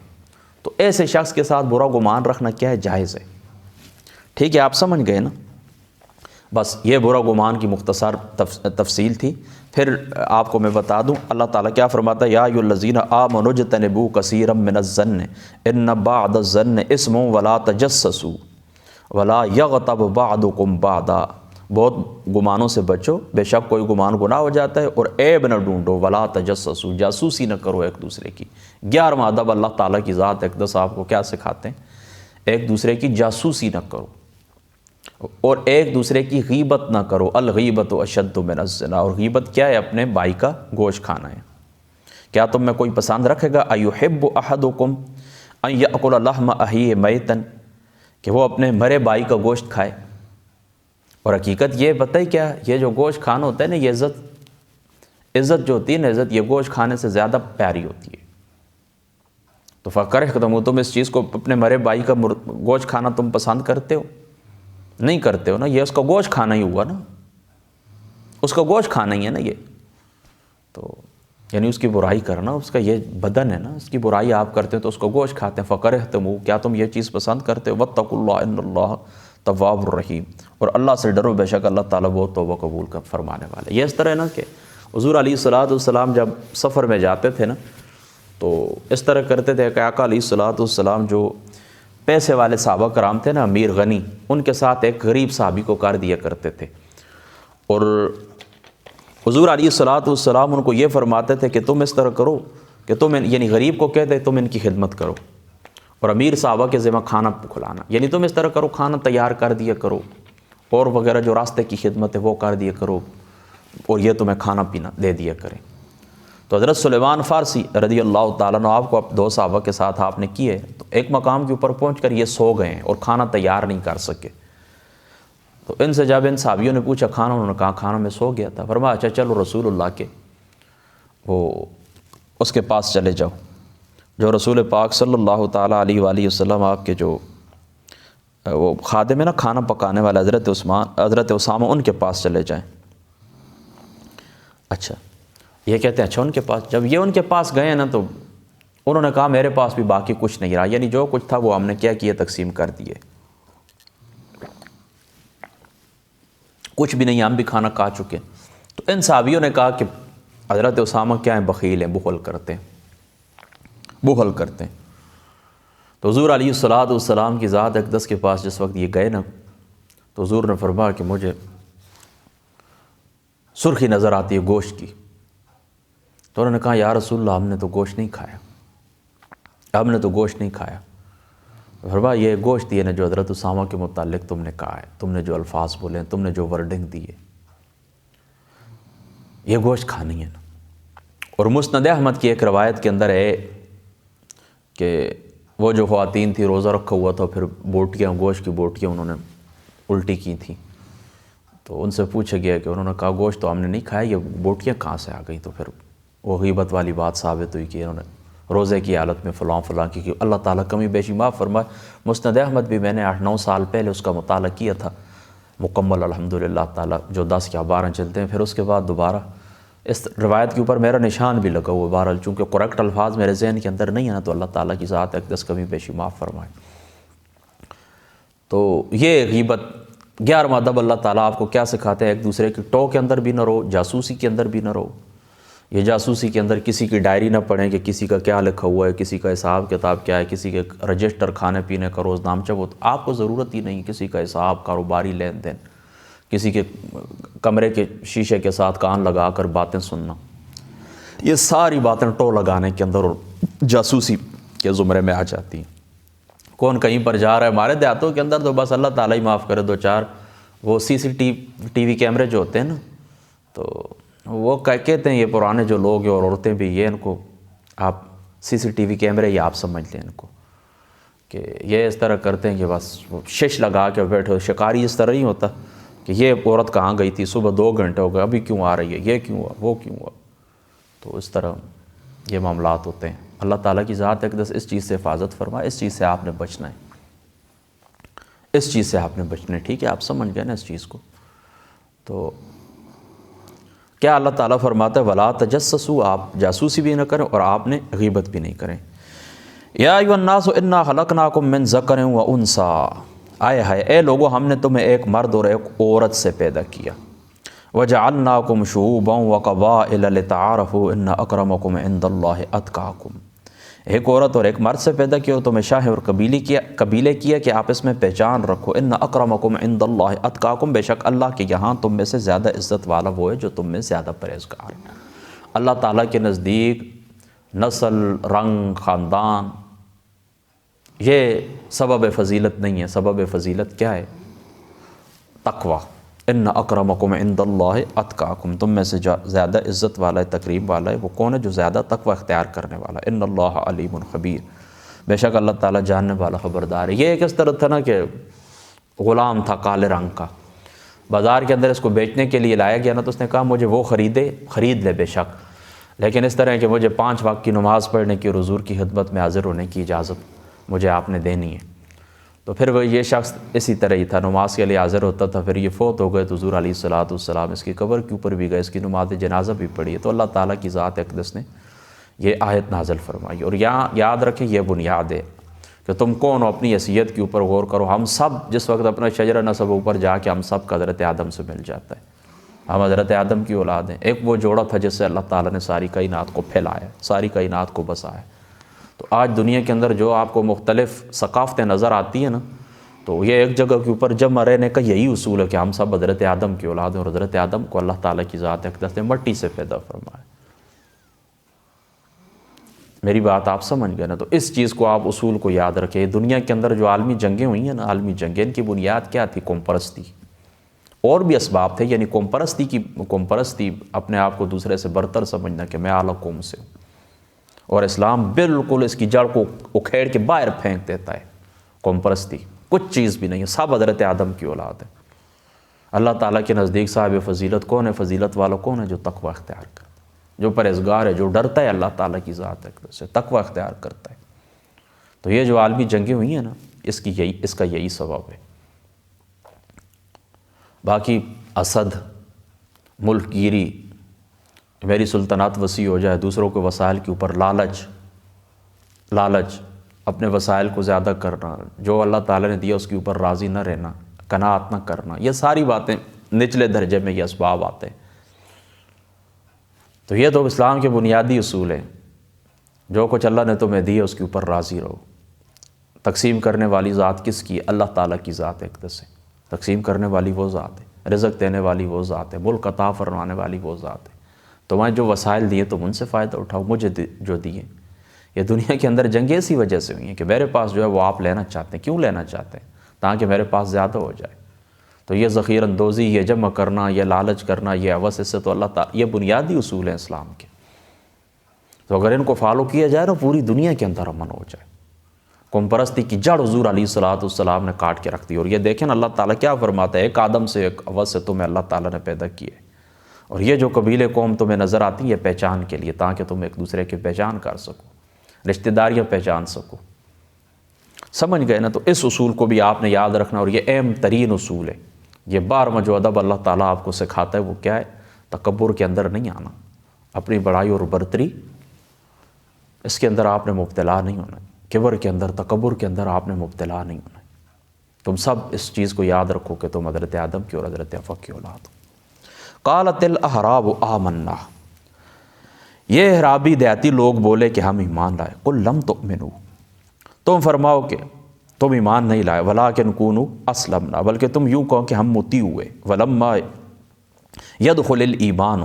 تو ایسے شخص کے ساتھ برا گمان رکھنا کیا ہے؟ جائز ہے، ٹھیک ہے، آپ سمجھ گئے نا؟ بس یہ برا گمان کی مختصر تفصیل تھی۔ پھر آپ کو میں بتا دوں اللہ تعالیٰ کیا فرماتا ہے، یا ایھا الذین آمنوا اجتنبوا کثیرا من الظن ان بعض الظن اسم ولا تجسسوا ولا یغتب بعضکم بعضا، بہت گمانوں سے بچو، بے شک کوئی گمان گناہ ہو جاتا ہے، اور عیب نہ ڈھونڈو، ولا تجسسوا، جاسوسی نہ کرو ایک دوسرے کی۔ 11واں ادب اللہ تعالیٰ کی ذات اقدس آپ کو کیا سکھاتے ہیں؟ ایک دوسرے کی جاسوسی نہ کرو، اور ایک دوسرے کی غیبت نہ کرو، الغیبت اشد من الزنا، اور غیبت کیا ہے؟ اپنے بھائی کا گوشت کھانا ہے۔ کیا تم میں کوئی پسند رکھے گا ایحب احدکم ان یاکل لحم اخیہ میتا، کہ وہ اپنے مرے بھائی کا گوشت کھائے؟ اور حقیقت یہ بتائی کیا، یہ جو گوشت کھانا ہوتا ہے نا، یہ عزت جو ہوتی ہے نا، عزت یہ گوشت کھانے سے زیادہ پیاری ہوتی ہے۔ تو فکرہتموہ، تم اس چیز کو، اپنے مرے بھائی کا گوشت کھانا تم پسند کرتے ہو؟ نہیں کرتے ہو نا، یہ اس کا گوشت کھانا ہی ہوا نا، اس کا گوشت کھانا ہی ہے نا یہ، تو یعنی اس کی برائی کرنا، اس کا یہ بدن ہے نا، اس کی برائی آپ کرتے ہیں تو اس کو گوشت کھاتے ہیں۔ فکرہتموہ، کیا تم یہ چیز پسند کرتے ہو؟ واتقوا اللہ ان اللہ تواب الرحیم، اور اللہ سے ڈرو، بے شک اللہ تعالیٰ بہت توبہ قبول کا فرمانے والے۔ یہ اس طرح ہے نا کہ حضور علیہ السلام جب سفر میں جاتے تھے نا، تو اس طرح کرتے تھے کہ آقا علیہ السلام جو پیسے والے صحابہ کرام تھے نا، امیر غنی، ان کے ساتھ ایک غریب صحابی کو کر دیا کرتے تھے، اور حضور علیہ السلام ان کو یہ فرماتے تھے کہ تم اس طرح کرو کہ تم یعنی غریب کو کہتے تم ان کی خدمت کرو، اور امیر صحابہ کے ذمہ کھانا کھلانا، یعنی تم اس طرح کرو، کھانا تیار کر دیا کرو، اور وغیرہ جو راستے کی خدمت ہے وہ کر دیا کرو، اور یہ تمہیں کھانا پینا دے دیا کریں۔ تو حضرت سلیمان فارسی رضی اللہ تعالیٰ عنہ آپ کو دو صحابہ کے ساتھ آپ نے کیے، تو ایک مقام کے اوپر پہنچ کر یہ سو گئے ہیں اور کھانا تیار نہیں کر سکے۔ تو ان سے جب ان صحابیوں نے پوچھا کھانا، انہوں نے کہا کھانا میں سو گیا تھا۔ فرمایا اچھا چلو رسول اللہ کے اس کے پاس چلے جاؤ، جو رسول پاک صلی اللہ تعالیٰ علیہ وآلہ وسلم آپ کے جو وہ خادم ہے نا، کھانا پکانے والے حضرت اسامہ، ان کے پاس چلے جائیں۔ اچھا، یہ کہتے ہیں اچھا ان کے پاس، جب یہ ان کے پاس گئے نا تو انہوں نے کہا میرے پاس بھی باقی کچھ نہیں رہا، یعنی جو کچھ تھا وہ ہم نے کیا کیا، تقسیم کر دیے، کچھ بھی نہیں، ہم بھی کھانا کھا چکے۔ تو ان صحابیوں نے کہا کہ حضرت اسامہ کیا ہیں، بخیل ہیں، بخل کرتے ہیں۔ تو حضور علیہ السلام کی ذات اقدس کے پاس جس وقت یہ گئے نا، تو حضور نے فرمایا کہ مجھے سرخی نظر آتی ہے گوشت کی۔ تو انہوں نے کہا یا رسول اللہ، ہم نے تو گوشت نہیں کھایا۔ فرمایا یہ گوشت یہ نا جو حضرت اسامہ کے متعلق تم نے کہا ہے، تم نے جو الفاظ بولے ہیں، تم نے جو ورڈنگ دی ہے، یہ گوشت کھانی ہے نا۔ اور مسند احمد کی ایک روایت کے اندر ہے کہ وہ جو خواتین تھی روزہ رکھا ہوا تھا، پھر بوٹیاں، گوشت کی بوٹیاں انہوں نے الٹی کی تھیں، تو ان سے پوچھا گیا کہ انہوں نے کہا گوشت تو ہم نے نہیں کھایا، یہ بوٹیاں کہاں سے آ گئی؟ تو پھر وہ غیبت والی بات ثابت ہوئی کہ انہوں نے روزے کی حالت میں فلاں کی اللہ تعالیٰ کمی بیشی معاف فرمائے۔ مسند احمد بھی میں نے 8-9 سال پہلے اس کا مطالعہ کیا تھا مکمل، الحمدللہ تعالیٰ، جو 10 یا 12 چلتے ہیں، پھر اس کے بعد دوبارہ اس روایت کے اوپر میرا نشان بھی لگا ہوا ہے، بہرحال چونکہ کریکٹ الفاظ میرے ذہن کے اندر نہیں ہے نا، تو اللہ تعالیٰ کی ذات اقدس کمی بیشی معاف فرمائے۔ تو یہ غیبت 11واں ادب اللہ تعالیٰ آپ کو کیا سکھاتے ہیں؟ ایک دوسرے کی ٹو کے اندر بھی نہ رہو، جاسوسی کے اندر بھی نہ رہو۔ یہ جاسوسی کے اندر کسی کی ڈائری نہ پڑھیں کہ کسی کا کیا لکھا ہوا ہے، کسی کا حساب کتاب کیا ہے، کسی کے رجسٹر کھانے پینے کا روز نامچہ، وہ آپ کو ضرورت ہی نہیں کسی کا حساب، کاروباری لین دین، کسی کے کمرے کے شیشے کے ساتھ کان لگا کر باتیں سننا، یہ ساری باتیں ٹو لگانے کے اندر اور جاسوسی کے زمرے میں آ جاتی ہیں۔ کون کہیں پر جا رہا ہے، ہمارے دیہاتوں کے اندر تو بس اللہ تعالیٰ ہی معاف کرے، 2-4 وہ ٹی وی کیمرے جو ہوتے ہیں نا، تو وہ کہتے ہیں یہ پرانے جو لوگ ہیں اور عورتیں بھی، یہ ان کو آپ ٹی وی کیمرے ہی آپ سمجھ لیں ان کو، کہ یہ اس طرح کرتے ہیں کہ بس شش لگا کے بیٹھے۔ شکاری اس طرح نہیں ہوتا کہ یہ عورت کہاں گئی تھی، صبح 2 گھنٹے ہو گئے، ابھی کیوں آ رہی ہے، یہ کیوں ہوا، وہ کیوں ہوا، تو اس طرح یہ معاملات ہوتے ہیں۔ اللہ تعالیٰ کی ذات اقدس اس چیز سے حفاظت فرمائے، اس چیز سے آپ نے بچنا ہے، اس چیز سے آپ نے بچنا ہے، ٹھیک ہے، آپ سمجھ گئے نا اس چیز کو۔ تو کیا اللہ تعالیٰ فرماتا ہے ولا تجسسوا، آپ جاسوسی بھی نہ کریں اور آپ نے غیبت بھی نہیں کریں۔ یا ایھا الناس انا خلقناکم من ذکر و انثی، آئے ہائے اے لوگو ہم نے تمہیں ایک مرد اور ایک عورت سے پیدا کیا، وجعلناکم شعوبا وقبائل لتعارفوا ان اکرمکم عند اللہ اتقاکم، ایک عورت اور ایک مرد سے پیدا کیا اور تمہیں شاہ اور قبیلے کیا کہ آپس میں پہچان رکھو، ان اکرمکم عند اللہ اتقاکم، بے شک اللہ کے یہاں تم میں سے زیادہ عزت والا وہ ہے جو تم میں زیادہ پرہیزگار ہے۔ اللہ تعالیٰ کے نزدیک نسل، رنگ، خاندان یہ سبب فضیلت نہیں ہے، سبب فضیلت کیا ہے؟ تقوی۔ ان اکرمکم عند اللہ اتقاکم، تم میں سے زیادہ عزت والا ہے، تقریب والا ہے وہ کون ہے؟ جو زیادہ تقوی اختیار کرنے والا ہے۔ ان اللہ علیم خبیر، بے شک اللہ تعالیٰ جاننے والا خبردار ہے۔ یہ ایک اس طرح تھا نا کہ غلام تھا کالے رنگ کا، بازار کے اندر اس کو بیچنے کے لیے لایا گیا نا، تو اس نے کہا مجھے وہ خرید لے بے شک، لیکن اس طرح ہے کہ مجھے 5 وقت کی نماز پڑھنے کی اور حضور کی خدمت میں حاضر ہونے کی اجازت مجھے آپ نے دینی ہے۔ تو پھر وہ یہ شخص اسی طرح ہی تھا، نماز کے لیے حاضر ہوتا تھا، پھر یہ فوت ہو گئے تو حضور علیہ السلام اس کی قبر کے اوپر بھی گئے، اس کی نماز جنازہ بھی پڑھی ہے، تو اللہ تعالیٰ کی ذات اقدس نے یہ آیت نازل فرمائی۔ اور یہاں یاد رکھیں یہ بنیاد ہے کہ تم کون ہو، اپنی حیثیت کے اوپر غور کرو۔ ہم سب جس وقت اپنا شجرہ نسب اوپر جا کے ہم سب کا حضرت آدم سے مل جاتا ہے، ہم حضرت آدم کی اولاد ہیں۔ ایک وہ جوڑا تھا جس سے اللہ تعالیٰ نے ساری کائنات کو پھیلایا، ساری کائنات کو بسایا۔ تو آج دنیا کے اندر جو آپ کو مختلف ثقافتیں نظر آتی ہیں نا، تو یہ ایک جگہ کے اوپر جمع رہنے کا یہی اصول ہے کہ ہم سب حضرت آدم کی اولاد ہیں، اور حضرت آدم کو اللہ تعالیٰ کی ذات اقدس نے مٹی سے پیدا فرمایا۔ میری بات آپ سمجھ گئے نا؟ تو اس چیز کو آپ اصول کو یاد رکھیں۔ دنیا کے اندر جو عالمی جنگیں ہوئی ہیں نا، عالمی جنگیں، ان کی بنیاد کیا تھی؟ قوم پرستی۔ اور بھی اسباب تھے، یعنی قوم پرستی، اپنے آپ کو دوسرے سے برتر سمجھنا کہ میں اعلیٰ قوم سے ہوں، اور اسلام بالکل اس کی جڑ کو اکھیڑ کے باہر پھینک دیتا ہے۔ قوم پرستی کچھ چیز بھی نہیں ہے، سب حضرت آدم کی اولاد ہے۔ اللہ تعالیٰ کے نزدیک صاحب فضیلت کون ہے؟ فضیلت والا کون ہے؟ جو تقوی اختیار کرتا ہے، جو پرہیزگار ہے، جو ڈرتا ہے اللہ تعالیٰ کی ذات سے، تقوی اختیار کرتا ہے۔ تو یہ جو عالمی جنگیں ہوئی ہیں نا، اس کا یہی سبب ہے۔ باقی اسد، ملک گیری، میری سلطنت وسیع ہو جائے، دوسروں کے وسائل کے اوپر لالچ، اپنے وسائل کو زیادہ کرنا، جو اللہ تعالیٰ نے دیا اس کے اوپر راضی نہ رہنا، قناعت نہ کرنا، یہ ساری باتیں نچلے درجے میں یہ اسباب آتے ہیں۔ تو یہ تو اسلام کے بنیادی اصول ہیں۔ جو کچھ اللہ نے تمہیں دیا اس کے اوپر راضی رہو۔ تقسیم کرنے والی ذات کس کی؟ اللہ تعالیٰ کی ذات اقدس ہے۔ تقسیم کرنے والی وہ ذات ہے، رزق دینے والی وہ ذات ہے، ملک عطا فرمانے والی وہ ذات ہے۔ تمہیں جو وسائل دیے تم ان سے فائدہ اٹھاؤ، مجھے جو دیے۔ یہ دنیا کے اندر جنگیں اسی وجہ سے ہوئی ہیں کہ میرے پاس جو ہے وہ آپ لینا چاہتے ہیں۔ کیوں لینا چاہتے ہیں؟ تاکہ میرے پاس زیادہ ہو جائے۔ تو یہ ذخیر اندوزی، یہ جمع کرنا، یہ لالچ کرنا، یہ ہوس، اس سے تو اللہ تعالیٰ، یہ بنیادی اصول ہیں اسلام کے۔ تو اگر ان کو فالو کیا جائے نا، پوری دنیا کے اندر امن ہو جائے۔ قوم پرستی کی جڑ حضور علیہ السلام نے کاٹ کے رکھ دی۔ اور یہ دیکھیں نا اللہ تعالیٰ کیا فرماتا ہے، ایک آدم سے، ایک حوا سے تمہیں اللہ تعالیٰ نے پیدا کیا ہے۔ اور یہ جو قبیلے قوم تمہیں نظر آتی ہیں، یہ پہچان کے لیے، تاکہ تم ایک دوسرے کی پہچان کر سکو، رشتہ داریاں پہچان سکو۔ سمجھ گئے نا؟ تو اس اصول کو بھی آپ نے یاد رکھنا، اور یہ اہم ترین اصول ہے۔ یہ 12واں جو ادب اللہ تعالیٰ آپ کو سکھاتا ہے وہ کیا ہے؟ تکبر کے اندر نہیں آنا، اپنی بڑائی اور برتری اس کے اندر آپ نے مبتلا نہیں ہونا، کبر کے اندر، تکبر کے اندر آپ نے مبتلا نہیں ہونا۔ تم سب اس چیز کو یاد رکھو کہ تم حضرت آدم کی اور حضرت حوا کی اولاد ہو۔ قالت الاحراب آمنا، یہ احرابی دیہاتی لوگ بولے کہ ہم ایمان لائے۔ قل لم تؤمنوا، تم فرماؤ کہ تم ایمان نہیں لائے، ولکن کونوا اسلمنا، بلکہ تم یوں کہو کہ ہم مطیع ہوئے۔ ولما يدخل الایمان،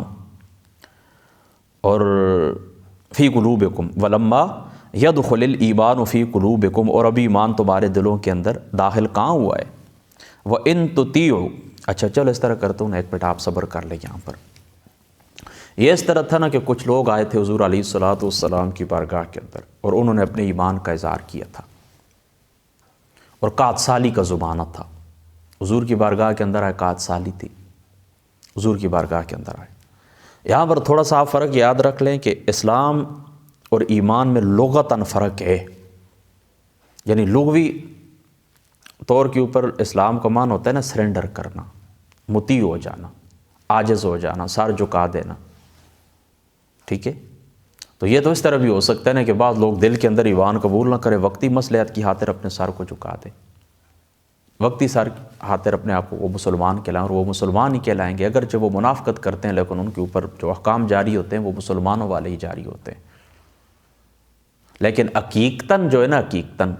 اور فی قلوبکم، ولما يدخل الایمان فی قلوبکم، اور ابھی ایمان تمہارے دلوں کے اندر داخل کہاں ہوا ہے۔ وان تطیعوا، اچھا چلو اس طرح کرتا ہوں نا، ایک منٹ آپ صبر کر لیں یہاں پر۔ یہ اس طرح تھا نا کہ کچھ لوگ آئے تھے حضور علیہ السلام کی بارگاہ کے اندر، اور انہوں نے اپنے ایمان کا اظہار کیا تھا، اور قحط سالی کا زمانہ تھا۔ حضور کی بارگاہ کے اندر آئے، قحط سالی تھی، حضور کی بارگاہ کے اندر آئے۔ یہاں پر تھوڑا سا آپ فرق یاد رکھ لیں کہ اسلام اور ایمان میں لغتاً فرق ہے، یعنی لغوی طور کے اوپر اسلام کا معنی ہوتا ہے نا سرنڈر کرنا، مطیع ہو جانا، عاجز ہو جانا، سر جھکا دینا، ٹھیک ہے۔ تو تو یہ تو اس طرح بھی ہو سکتا ہے نا کہ بعض لوگ دل کے اندر ایمان قبول نہ کرے، وقتی مصلحت کی خاطر اپنے سر کو جھکا دیں، وقتی سر خاطر اپنے آپ کو وہ مسلمان کہلائیں، اور وہ مسلمان ہی کہلائیں گے اگرچہ وہ منافقت کرتے ہیں، لیکن ان کے اوپر جو احکام جاری ہوتے ہیں وہ مسلمانوں والے ہی جاری ہوتے ہیں۔ لیکن حقیقتاً جو ہے نا، حقیقتاً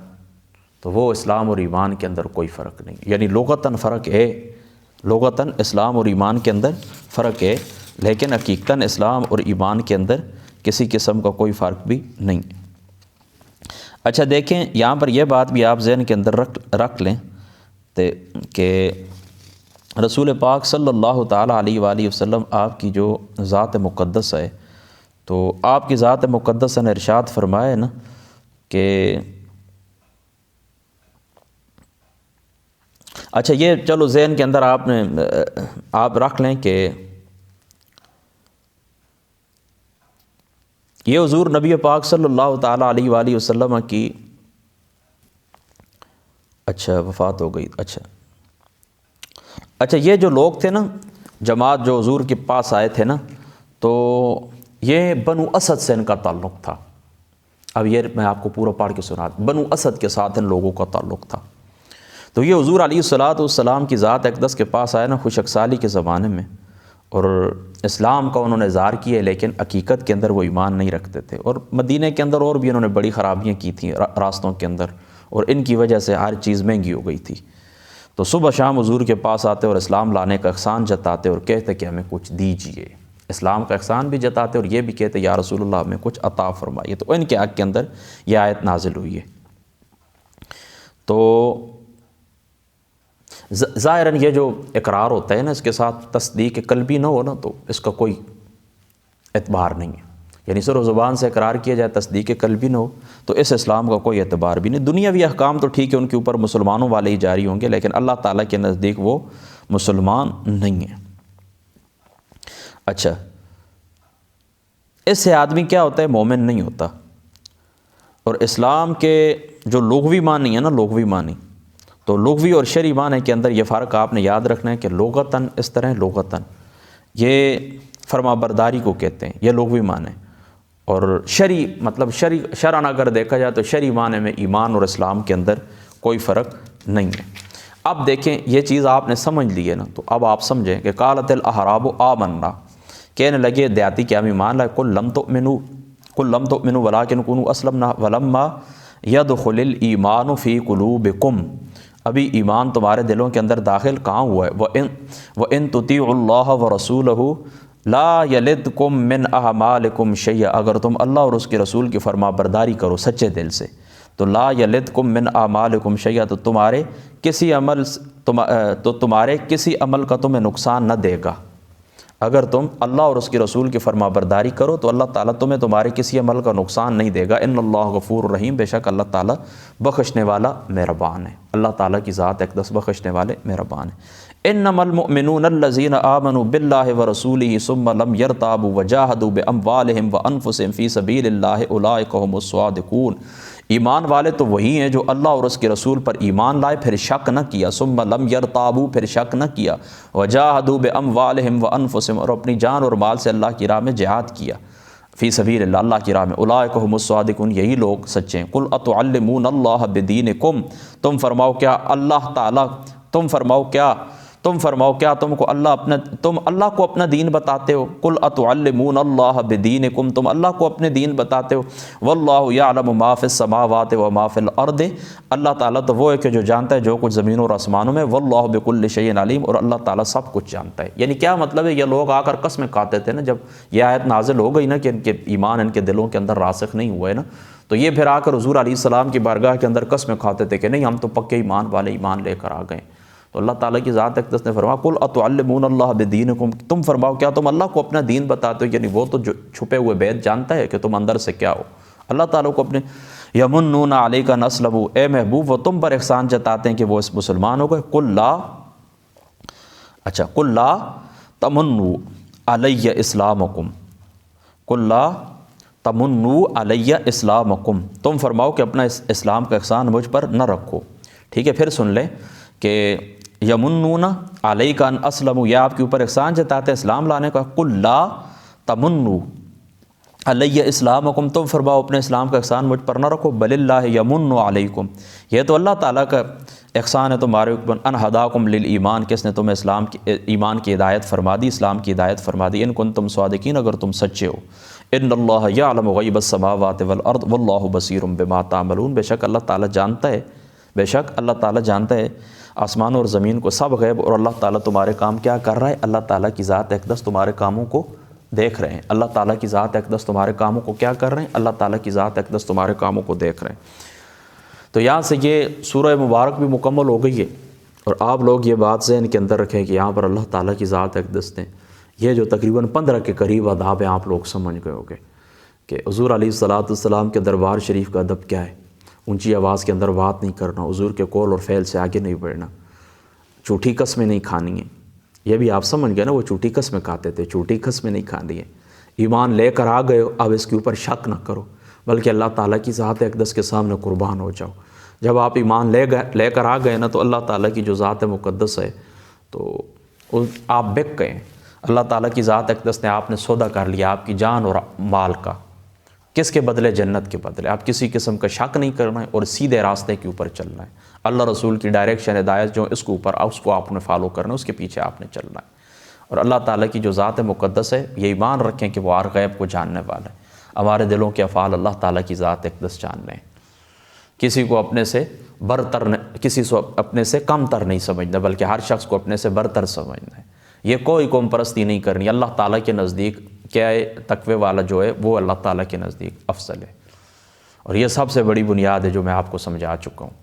تو وہ اسلام اور ایمان کے اندر کوئی فرق نہیں، یعنی لغتاً فرق ہے، لغتاً اسلام اور ایمان کے اندر فرق ہے، لیکن حقیقتاً اسلام اور ایمان کے اندر کسی قسم کا کوئی فرق بھی نہیں۔ اچھا دیکھیں، یہاں پر یہ بات بھی آپ ذہن کے اندر رکھ لیں کہ رسول پاک صلی اللہ تعالیٰ علیہ وآلہ وسلم آپ کی جو ذات مقدس ہے، تو آپ کی ذات مقدس نے ارشاد فرمایا ہے نا کہ اچھا یہ چلو ذہن کے اندر آپ رکھ لیں کہ یہ حضور نبی پاک صلی اللہ تعالیٰ علیہ وآلہ وسلم کی اچھا وفات ہو گئی۔ اچھا یہ جو لوگ تھے نا، جماعت جو حضور کے پاس آئے تھے نا، تو یہ بنو اسد سے ان کا تعلق تھا۔ اب یہ میں آپ کو پورا پڑھ کے سنا دوں، بنو اسد کے ساتھ ان لوگوں کا تعلق تھا۔ تو یہ حضور علیہ السلام کی ذات اقدس کے پاس آئے نا خشک سالی کے زمانے میں، اور اسلام کا انہوں نے اظہار کیا، لیکن حقیقت کے اندر وہ ایمان نہیں رکھتے تھے، اور مدینہ کے اندر اور بھی انہوں نے بڑی خرابیاں کی تھیں راستوں کے اندر، اور ان کی وجہ سے ہر چیز مہنگی ہو گئی تھی۔ تو صبح شام حضور کے پاس آتے اور اسلام لانے کا احسان جتاتے اور کہتے کہ ہمیں کچھ دیجئے، اسلام کا احسان بھی جتاتے اور یہ بھی کہتے یا رسول اللہ ہمیں کچھ عطا فرمائیے۔ تو ان کے حق کے اندر یہ آیت نازل ہوئی ہے۔ تو ظاہراً یہ جو اقرار ہوتا ہے نا، اس کے ساتھ تصدیق قلبی نہ ہو نا، تو اس کا کوئی اعتبار نہیں ہے، یعنی صرف زبان سے اقرار کیا جائے، تصدیق قلبی نہ ہو تو اس اسلام کا کوئی اعتبار بھی نہیں۔ دنیاوی احکام تو ٹھیک ہے، ان کے اوپر مسلمانوں والے ہی جاری ہوں گے، لیکن اللہ تعالیٰ کے نزدیک وہ مسلمان نہیں ہیں۔ اچھا، اس سے آدمی کیا ہوتا ہے؟ مومن نہیں ہوتا۔ اور اسلام کے جو لغوی معنی ہے نا، لغوی معنی، تو لغوی اور شرعی معنی کے اندر یہ فرق آپ نے یاد رکھنا ہے کہ لغتاً اس طرح، لغتاً یہ فرما برداری کو کہتے ہیں، یہ لغوی معنی، اور شرعی مطلب شرعاً اگر دیکھا جائے تو شرعی معنی میں ایمان اور اسلام کے اندر کوئی فرق نہیں ہے۔ اب دیکھیں یہ چیز آپ نے سمجھ لی ہے نا، تو اب آپ سمجھیں کہ قالت الاحراب آمنا، کہنے لگے دیہاتی کہ ہم ایمان لائے، قل لم تؤمنوا ولکن کونوا اسلمنا ولما يدخل الایمان فی قلوبکم، ابھی ایمان تمہارے دلوں کے اندر داخل کہاں ہوا ہے؟ وَإِن تُطِيعُوا اللَّهَ وَرَسُولَهُ لَا يَلِدْكُم مِّنْ أَعْمَالِكُمْ شَيْئًا، اگر تم اللہ اور اس کے رسول کی فرما برداری کرو سچے دل سے، تو لا يَلِدْكُم مِّنْ أَعْمَالِكُمْ شَيْئًا، تو تمہارے کسی عمل کا تمہیں نقصان نہ دے گا۔ اگر تم اللہ اور اس کے رسول کی فرما برداری کرو تو اللہ تعالیٰ تمہیں تمہارے کسی عمل کا نقصان نہیں دے گا۔ ان اللہ غفور الرحیم، بے شک اللہ تعالیٰ بخشنے والا مہربان ہے۔ اللہ تعالیٰ کی ذات اقدس بخشنے والے مہربان ہے۔ انما المؤمنون الذین آمنوا باللہ ورسولہ ثم لم یرتابوا وجاہدوا باموالہم وانفسہم فی سبیل اللہ اولئک ھم الصادقون، ایمان والے تو وہی ہیں جو اللہ اور اس کے رسول پر ایمان لائے پھر شک نہ کیا، ثم لم یرتابوا پھر شک نہ کیا، وجاہدوا باموالہم وانفسہم اور اپنی جان اور مال سے اللہ کی راہ میں جہاد کیا، فی سبیل اللہ، اللہ کی راہ میں، اولئک ھم الصادقون، یہی لوگ سچے ہیں۔ قل اتعلمون اللہ بدینکم، تم فرماؤ کیا اللہ تعالیٰ، تم فرماؤ کیا تم اللہ کو اپنا دین بتاتے ہو؟ قل اتعلمون اللہ بدینکم، تم اللہ کو اپنے دین بتاتے ہو۔ واللہ یعلم ما فی السماوات و ما فی الارض، اللہ تعالیٰ تو وہ ہے کہ جو جانتا ہے جو کچھ زمینوں اور آسمانوں میں، واللہ بکل شیء علیم، اور اللہ تعالیٰ سب کچھ جانتا ہے۔ یعنی کیا مطلب ہے؟ یہ لوگ آ کر قسمیں کھاتے تھے نا، جب یہ آیت نازل ہو گئی نا کہ ان کے ایمان ان کے دلوں کے اندر راسخ نہیں ہوا ہے نا، تو یہ پھر آ کر حضور علیہ السلام کی بارگاہ کے اندر قسمیں کھاتے تھے کہ نہیں ہم تو پکے ایمان والے، ایمان لے کر آ گئے۔ تو اللہ تعالیٰ کی ذات اقدس نے فرمایا قل اتعلمون اللہ بدینکم، تم فرماؤ کیا تم اللہ کو اپنا دین بتاتے ہو؟ یعنی وہ تو جو چھپے ہوئے بید جانتا ہے کہ تم اندر سے کیا ہو۔ اللہ تعالیٰ کو اپنے یمنون علیک ان اسلموا، اے محبوب وہ تم پر احسان جتاتے ہیں کہ وہ مسلمان ہو گئے۔ قل لا تمنوا علی اسلامکم، قل لا تمنوا علی اسلامکم، تم فرماؤ کہ اپنا اسلام کا احسان مجھ پر نہ رکھو۔ ٹھیک ہے، پھر سن لیں کہ یمنون علیک ان اسلموا، یا آپ کے اوپر احسان جتاتے ہیں اسلام لانے کا۔ قل لا تمنوا علیہ اسلامکم، تم فرماؤ اپنے اسلام کا احسان مجھ پر نہ رکھو، بل اللہ یمن علیکم، یہ تو اللہ تعالیٰ کا احسان ہے تمہارے اوپر، ان ہداکم للایمان، کس نے تمہیں اسلام کی ایمان کی ہدایت فرما دی، اسلام کی ہدایت فرما دی، ان کنتم صادقین، اگر تم سچے ہو، ان اللہ یعلم غیب السماوات والارض واللہ بصیر بما تعملون، بے شک اللہ تعالیٰ جانتا ہے، بے شک اللہ تعالیٰ جانتا ہے آسمانوں اور زمین کو سب غیب، اور اللہ تعالیٰ تمہارے کام کیا کر رہا ہے، اللہ تعالیٰ کی ذات اقدس تمہارے کاموں کو دیکھ رہے ہیں، اللہ تعالیٰ کی ذات اقدس تمہارے کاموں کو کیا کر رہے ہیں، اللہ تعالیٰ کی ذات اقدس تمہارے کاموں کو دیکھ رہے ہیں۔ تو یہاں سے یہ سورہ مبارک بھی مکمل ہو گئی ہے، اور آپ لوگ یہ بات ذہن کے اندر رکھیں کہ یہاں پر اللہ تعالیٰ کی ذات اقدس نے یہ جو تقریباً 15 کے قریب آداب ہیں آپ لوگ سمجھ گئے ہوگے کہ حضور علیہ الصلاۃ والسلام کے دربار شریف کا ادب کیا ہے، اونچی آواز کے اندر بات نہیں کرنا، حضور کے قول اور فعل سے آگے نہیں بڑھنا، جھوٹی قسمیں نہیں کھانی ہیں، یہ بھی آپ سمجھ گئے نا، وہ جھوٹی قسمیں کھاتے تھے، جھوٹی قسمیں نہیں کھانی ہیں، ایمان لے کر آ گئے ہو اب اس کے اوپر شک نہ کرو، بلکہ اللہ تعالیٰ کی ذات اقدس کے سامنے قربان ہو جاؤ۔ جب آپ ایمان لے کر آ گئے نا تو اللہ تعالیٰ کی جو ذات مقدس ہے تو آپ بک گئے، اللہ تعالیٰ کی ذات اقدس نے آپ نے سودا کر لیا آپ کی جان اور مال کا، کس کے بدلے؟ جنت کے بدلے۔ آپ کسی قسم کا شک نہیں کرنا ہے اور سیدھے راستے کے اوپر چلنا ہے، اللہ رسول کی ڈائریکشن ہدایت جو اس کے اوپر اس کو آپ نے فالو کرنا ہے، اس کے پیچھے آپ نے چلنا ہے۔ اور اللہ تعالیٰ کی جو ذات مقدس ہے یہ ایمان رکھیں کہ وہ ہر غیب کو جاننے والا ہے، ہمارے دلوں کے افعال اللہ تعالیٰ کی ذات اقدس جان لیں، کسی کو اپنے سے برتر کسی کو اپنے سے کم تر نہیں سمجھنا، بلکہ ہر شخص کو اپنے سے برتر سمجھنا ہے، یہ کوئی قوم پرستی نہیں کرنی، اللہ تعالیٰ کے نزدیک کیا ہے، تقوی والا جو ہے وہ اللہ تعالیٰ کے نزدیک افضل ہے، اور یہ سب سے بڑی بنیاد ہے جو میں آپ کو سمجھا چکا ہوں،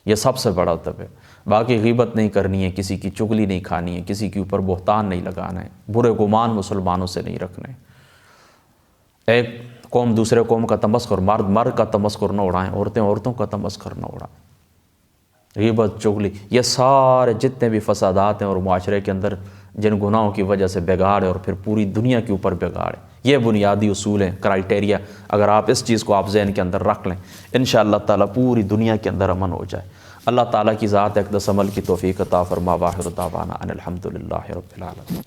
یہ سب سے بڑا ادب ہے۔ باقی غیبت نہیں کرنی ہے، کسی کی چغلی نہیں کھانی ہے، کسی کے اوپر بہتان نہیں لگانا ہے، برے گمان مسلمانوں سے نہیں رکھنے، ایک قوم دوسرے قوم کا تمسخر، مرد کا تمسخر نہ اڑائیں، عورتوں کا تمسخر نہ اڑائیں، غیبت چغلی، یہ سارے جتنے بھی فسادات ہیں اور معاشرے کے اندر جن گناہوں کی وجہ سے بگاڑ ہے اور پھر پوری دنیا کے اوپر بگاڑ ہے، یہ بنیادی اصول ہیں، کرائٹیریا، اگر آپ اس چیز کو آپ ذہن کے اندر رکھ لیں انشاءاللہ تعالیٰ پوری دنیا کے اندر امن ہو جائے۔ اللہ تعالیٰ کی ذات اقدس عمل کی توفیق عطا فرما، واخر دعوانا ان الحمدللہ رب العالمین۔